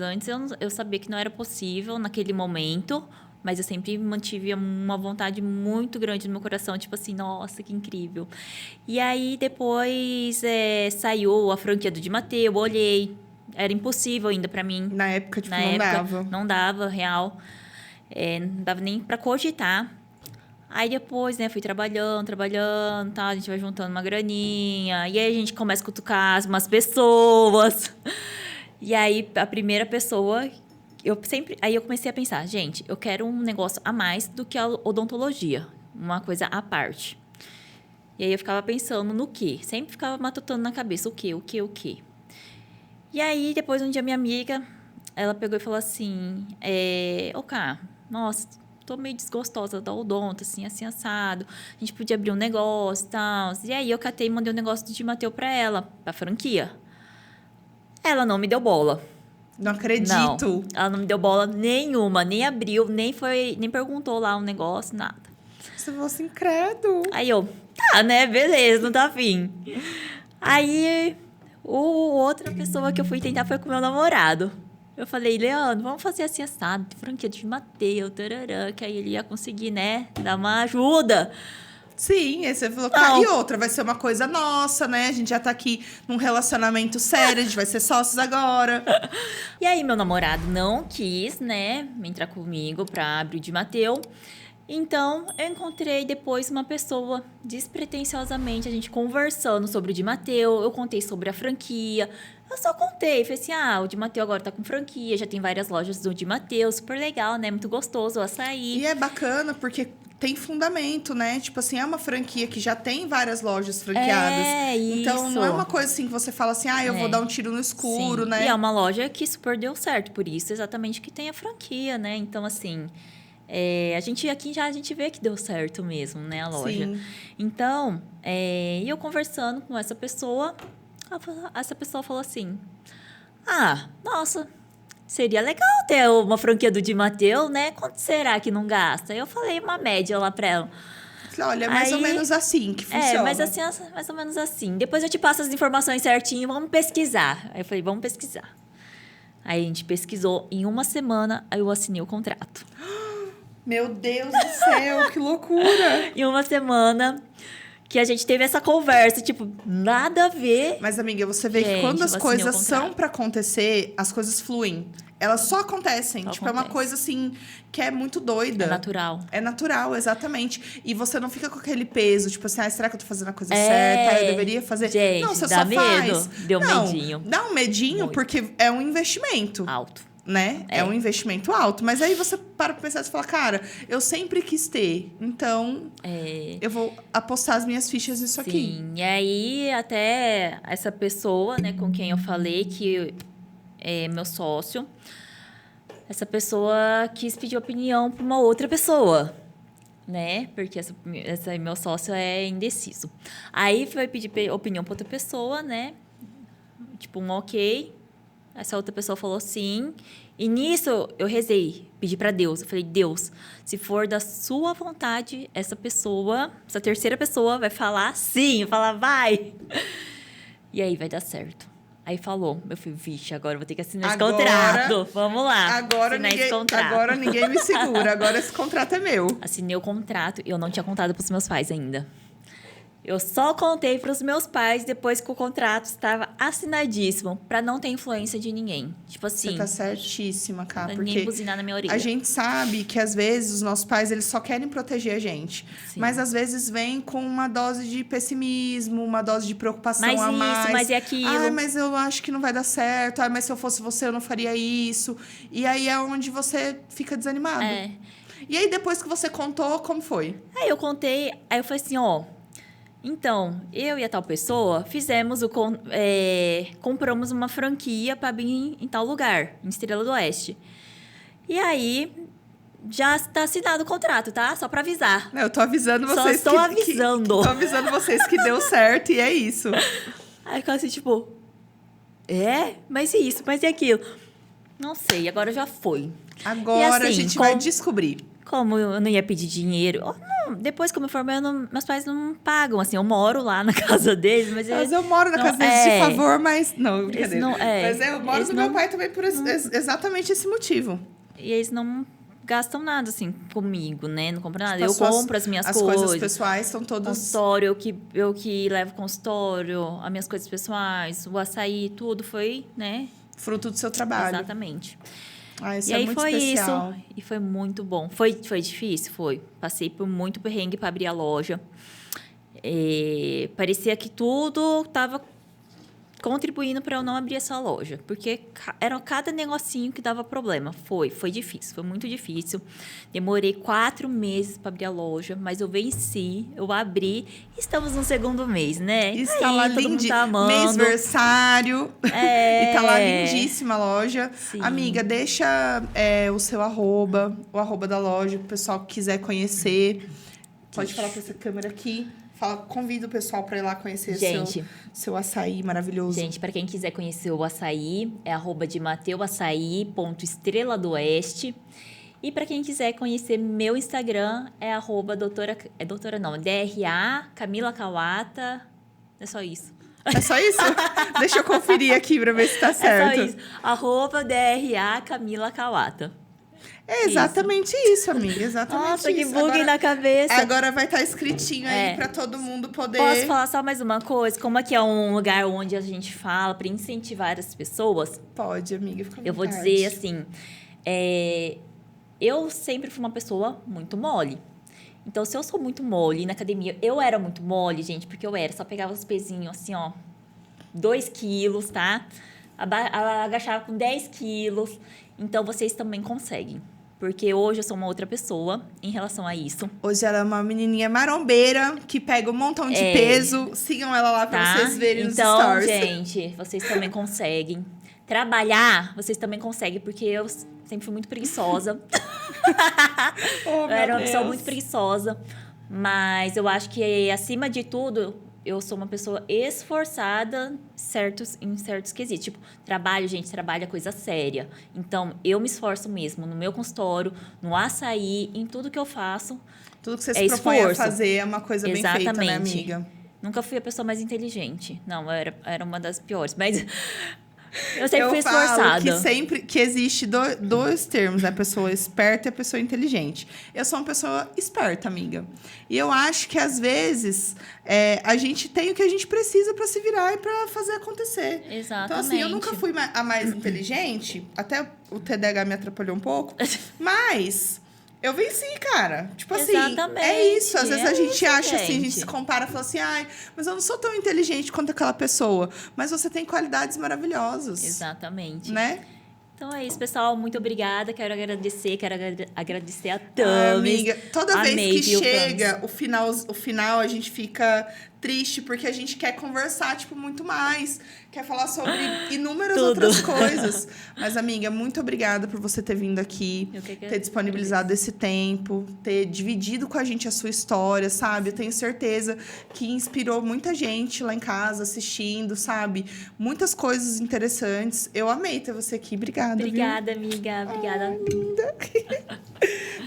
eu sabia que não era possível naquele momento, mas eu sempre mantive uma vontade muito grande no meu coração, tipo assim, nossa, que incrível. E aí, depois, saiu a franquia do Di Matteo, eu olhei, era impossível ainda para mim. Na época, tipo, não dava. Não dava, real. Não dava nem para cogitar. Aí depois, né, fui trabalhando, tá? A gente vai juntando uma graninha. E aí a gente começa a cutucar umas pessoas. E aí a primeira pessoa, aí eu comecei a pensar, gente, eu quero um negócio a mais do que a odontologia. Uma coisa à parte. E aí eu ficava pensando no quê? Sempre ficava matutando na cabeça, o quê? E aí depois um dia minha amiga, ela pegou e falou assim, Cá, nossa, tô meio desgostosa da odonto, assim, assado. A gente podia abrir um negócio e tal. E aí eu catei e mandei um negócio do Di Matteo pra ela, pra franquia. Ela não me deu bola. Não acredito. Não, ela não me deu bola nenhuma, nem abriu, nem perguntou lá um negócio, nada. Você falou assim, credo. Aí eu, tá, né, beleza, não tá afim. Aí, outra pessoa que eu fui tentar foi com o meu namorado. Eu falei, Leandro, vamos fazer assim assado, franquia de Matteo, tarará, que aí ele ia conseguir, né, dar uma ajuda. Sim, aí você falou, e outra, vai ser uma coisa nossa, né? A gente já tá aqui num relacionamento sério, a gente vai ser sócios agora. E aí meu namorado não quis, né, entrar comigo pra abrir o Di Matteo. Então, eu encontrei depois uma pessoa, despretensiosamente, a gente conversando sobre o Di Matteo, eu contei sobre a franquia. Eu só contei, falei assim, o Di Matteo agora tá com franquia, já tem várias lojas do Di Matteo, super legal, né? Muito gostoso o açaí. E é bacana porque tem fundamento, né? Tipo assim, é uma franquia que já tem várias lojas franqueadas. Então, não é uma coisa assim que você fala assim, eu vou dar um tiro no escuro, Sim. né? E é uma loja que super deu certo, por isso exatamente que tem a franquia, né? Então, assim... a gente vê que deu certo mesmo, né, a loja. Sim. Então, eu conversando com essa pessoa falou assim, nossa, seria legal ter uma franquia do Di Matteo, né? Quanto será que não gasta? Eu falei uma média lá pra ela. Olha, é mais ou menos assim que funciona. Mais ou menos assim. Depois eu te passo as informações certinho, vamos pesquisar. Aí eu falei, vamos pesquisar. Aí a gente pesquisou, em uma semana, aí eu assinei o contrato. Meu Deus do céu, que loucura! Em uma semana que a gente teve essa conversa, tipo, nada a ver. Mas, amiga, você vê que quando as coisas são pra acontecer, as coisas fluem. Elas só acontecem. É uma coisa, assim, que é muito doida. É natural. É natural, exatamente. E você não fica com aquele peso, tipo assim, será que eu tô fazendo a coisa certa? Eu deveria fazer... Gente, não, você dá só medo. faz. Deu medinho. Dá um medinho, muito. Porque é um investimento. Alto. Né? É um investimento alto. Mas aí você para pra pensar e fala, cara, eu sempre quis ter. Então, eu vou apostar as minhas fichas nisso aqui. Sim. E aí, até essa pessoa, né, com quem eu falei, que é meu sócio, essa pessoa quis pedir opinião para uma outra pessoa, né? Porque esse meu sócio é indeciso. Aí foi pedir opinião para outra pessoa, né? Tipo, um ok. Essa outra pessoa falou sim. E nisso eu rezei, pedi para Deus. Eu falei, Deus, se for da sua vontade, essa terceira pessoa vai falar sim, falar vai. E aí vai dar certo. Aí falou, eu falei, vixe, agora eu vou ter que assinar esse contrato. Vamos lá. Agora ninguém me segura. Agora esse contrato é meu. Assinei o contrato e eu não tinha contado pros meus pais ainda. Eu só contei para os meus pais depois que o contrato estava assinadíssimo, para não ter influência de ninguém. Tipo assim... Você tá certíssima, cara. Ninguém buzinar na minha orelha. A gente sabe que, às vezes, os nossos pais, eles só querem proteger a gente. Sim. Mas, às vezes, vem com uma dose de pessimismo, uma dose de preocupação mas a mais. Isso, mas é aquilo. Ah, mas eu acho que não vai dar certo. Ah, mas se eu fosse você, eu não faria isso. E aí é onde você fica desanimado. E aí, depois que você contou, como foi? Aí eu contei, aí eu falei assim, então, eu e a tal pessoa fizemos compramos uma franquia para vir em tal lugar, em Estrela do Oeste. E aí, já está assinado o contrato, tá? Só para avisar. Eu tô avisando vocês Só estou avisando. Tô avisando vocês que deu certo e é isso. Aí ficou assim, tipo... Mas e isso? Mas e aquilo? Não sei, agora já foi. Agora assim, a gente vai descobrir. Como eu não ia pedir dinheiro... Depois que eu me formei, meus pais não pagam, assim, eu moro lá na casa deles, mas eu moro na casa deles de favor, mas... Não, brincadeira. Mas eu moro do meu pai também por exatamente esse motivo. E eles não gastam nada, assim, comigo, né? Não compram nada. Eu compro as minhas coisas. As coisas pessoais são todas... Consultório, eu que levo consultório, as minhas coisas pessoais, o açaí, tudo foi, né? Fruto do seu trabalho. Exatamente. Isso e é aí muito foi especial. isso. E foi muito bom. Foi difícil? Foi. Passei por muito perrengue para abrir a loja. Parecia que tudo estava contribuindo para eu não abrir essa loja. Porque era cada negocinho que dava problema. Foi difícil. Foi muito difícil. Demorei 4 meses para abrir a loja. Mas eu venci. Eu abri. Estamos no 2º mês, né? Está lá lindíssimo. Mêsversário. E tá lá lindíssima a loja. Sim. Amiga, deixa o seu arroba, o arroba da loja, pro pessoal que quiser conhecer. Pode falar pra essa câmera aqui. Convido o pessoal para ir lá conhecer seu açaí maravilhoso. Gente, para quem quiser conhecer o açaí, é @demateuaçaí.estreladoeste. E para quem quiser conhecer meu Instagram, é DRA Camila Kawata. É só isso. É só isso? Deixa eu conferir aqui para ver se tá certo. É só isso. @DRA Camila Kawata. É exatamente isso, amiga. Exatamente Nossa, isso. que bug na cabeça. Agora vai estar escritinho aí para todo mundo poder... Posso falar só mais uma coisa? Como aqui é um lugar onde a gente fala para incentivar as pessoas... Pode, amiga. Fica à vontade. Eu vou dizer assim... Eu sempre fui uma pessoa muito mole. Então, se eu sou muito mole na academia... Eu era muito mole, gente, porque eu era. Só pegava os pezinhos assim, 2 quilos, tá? Agachava com 10 quilos. Então, vocês também conseguem. Porque hoje eu sou uma outra pessoa em relação a isso. Hoje ela é uma menininha marombeira que pega um montão de peso. Sigam ela lá pra vocês verem nos stories. Então, gente, vocês também conseguem. Trabalhar, vocês também conseguem. Porque eu sempre fui muito preguiçosa. Eu era uma pessoa muito preguiçosa. Mas eu acho que, acima de tudo... Eu sou uma pessoa esforçada em certos quesitos. Tipo, trabalho é coisa séria. Então, eu me esforço mesmo no meu consultório, no açaí, em tudo que eu faço. Tudo que você se propõe a fazer é uma coisa bem feita, né, amiga? Nunca fui a pessoa mais inteligente. Não, eu era uma das piores. Mas eu sempre fui esforçada. Que existe dois termos, né? A pessoa esperta e a pessoa inteligente. Eu sou uma pessoa esperta, amiga. E eu acho que, às vezes, a gente tem o que a gente precisa para se virar e para fazer acontecer. Exatamente. Então, assim, eu nunca fui a mais inteligente. Até o TDAH me atrapalhou um pouco. Mas... eu venci, cara. Tipo assim, é isso. Às vezes a gente acha assim, a gente se compara e fala assim, mas eu não sou tão inteligente quanto aquela pessoa. Mas você tem qualidades maravilhosas. Exatamente. Né? Então é isso, pessoal. Muito obrigada. Quero agradecer a Tami. Amiga, toda vez que chega o final, a gente fica triste, porque a gente quer conversar, tipo, muito mais. Quer falar sobre inúmeras outras coisas. Mas, amiga, muito obrigada por você ter vindo aqui, ter disponibilizado esse tempo, ter dividido com a gente a sua história, sabe? Eu tenho certeza que inspirou muita gente lá em casa assistindo, sabe? Muitas coisas interessantes. Eu amei ter você aqui. Obrigada, Obrigada, amiga. Obrigada. Linda.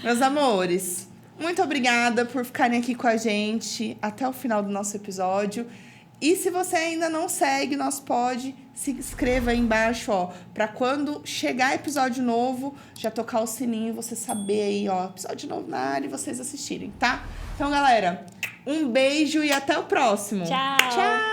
Meus amores, muito obrigada por ficarem aqui com a gente até o final do nosso episódio. E se você ainda não segue o nosso pod, se inscreva aí embaixo, para quando chegar episódio novo, já tocar o sininho, você saber aí, episódio novo na área e vocês assistirem, tá? Então, galera, Um beijo e até o próximo. Tchau. Tchau.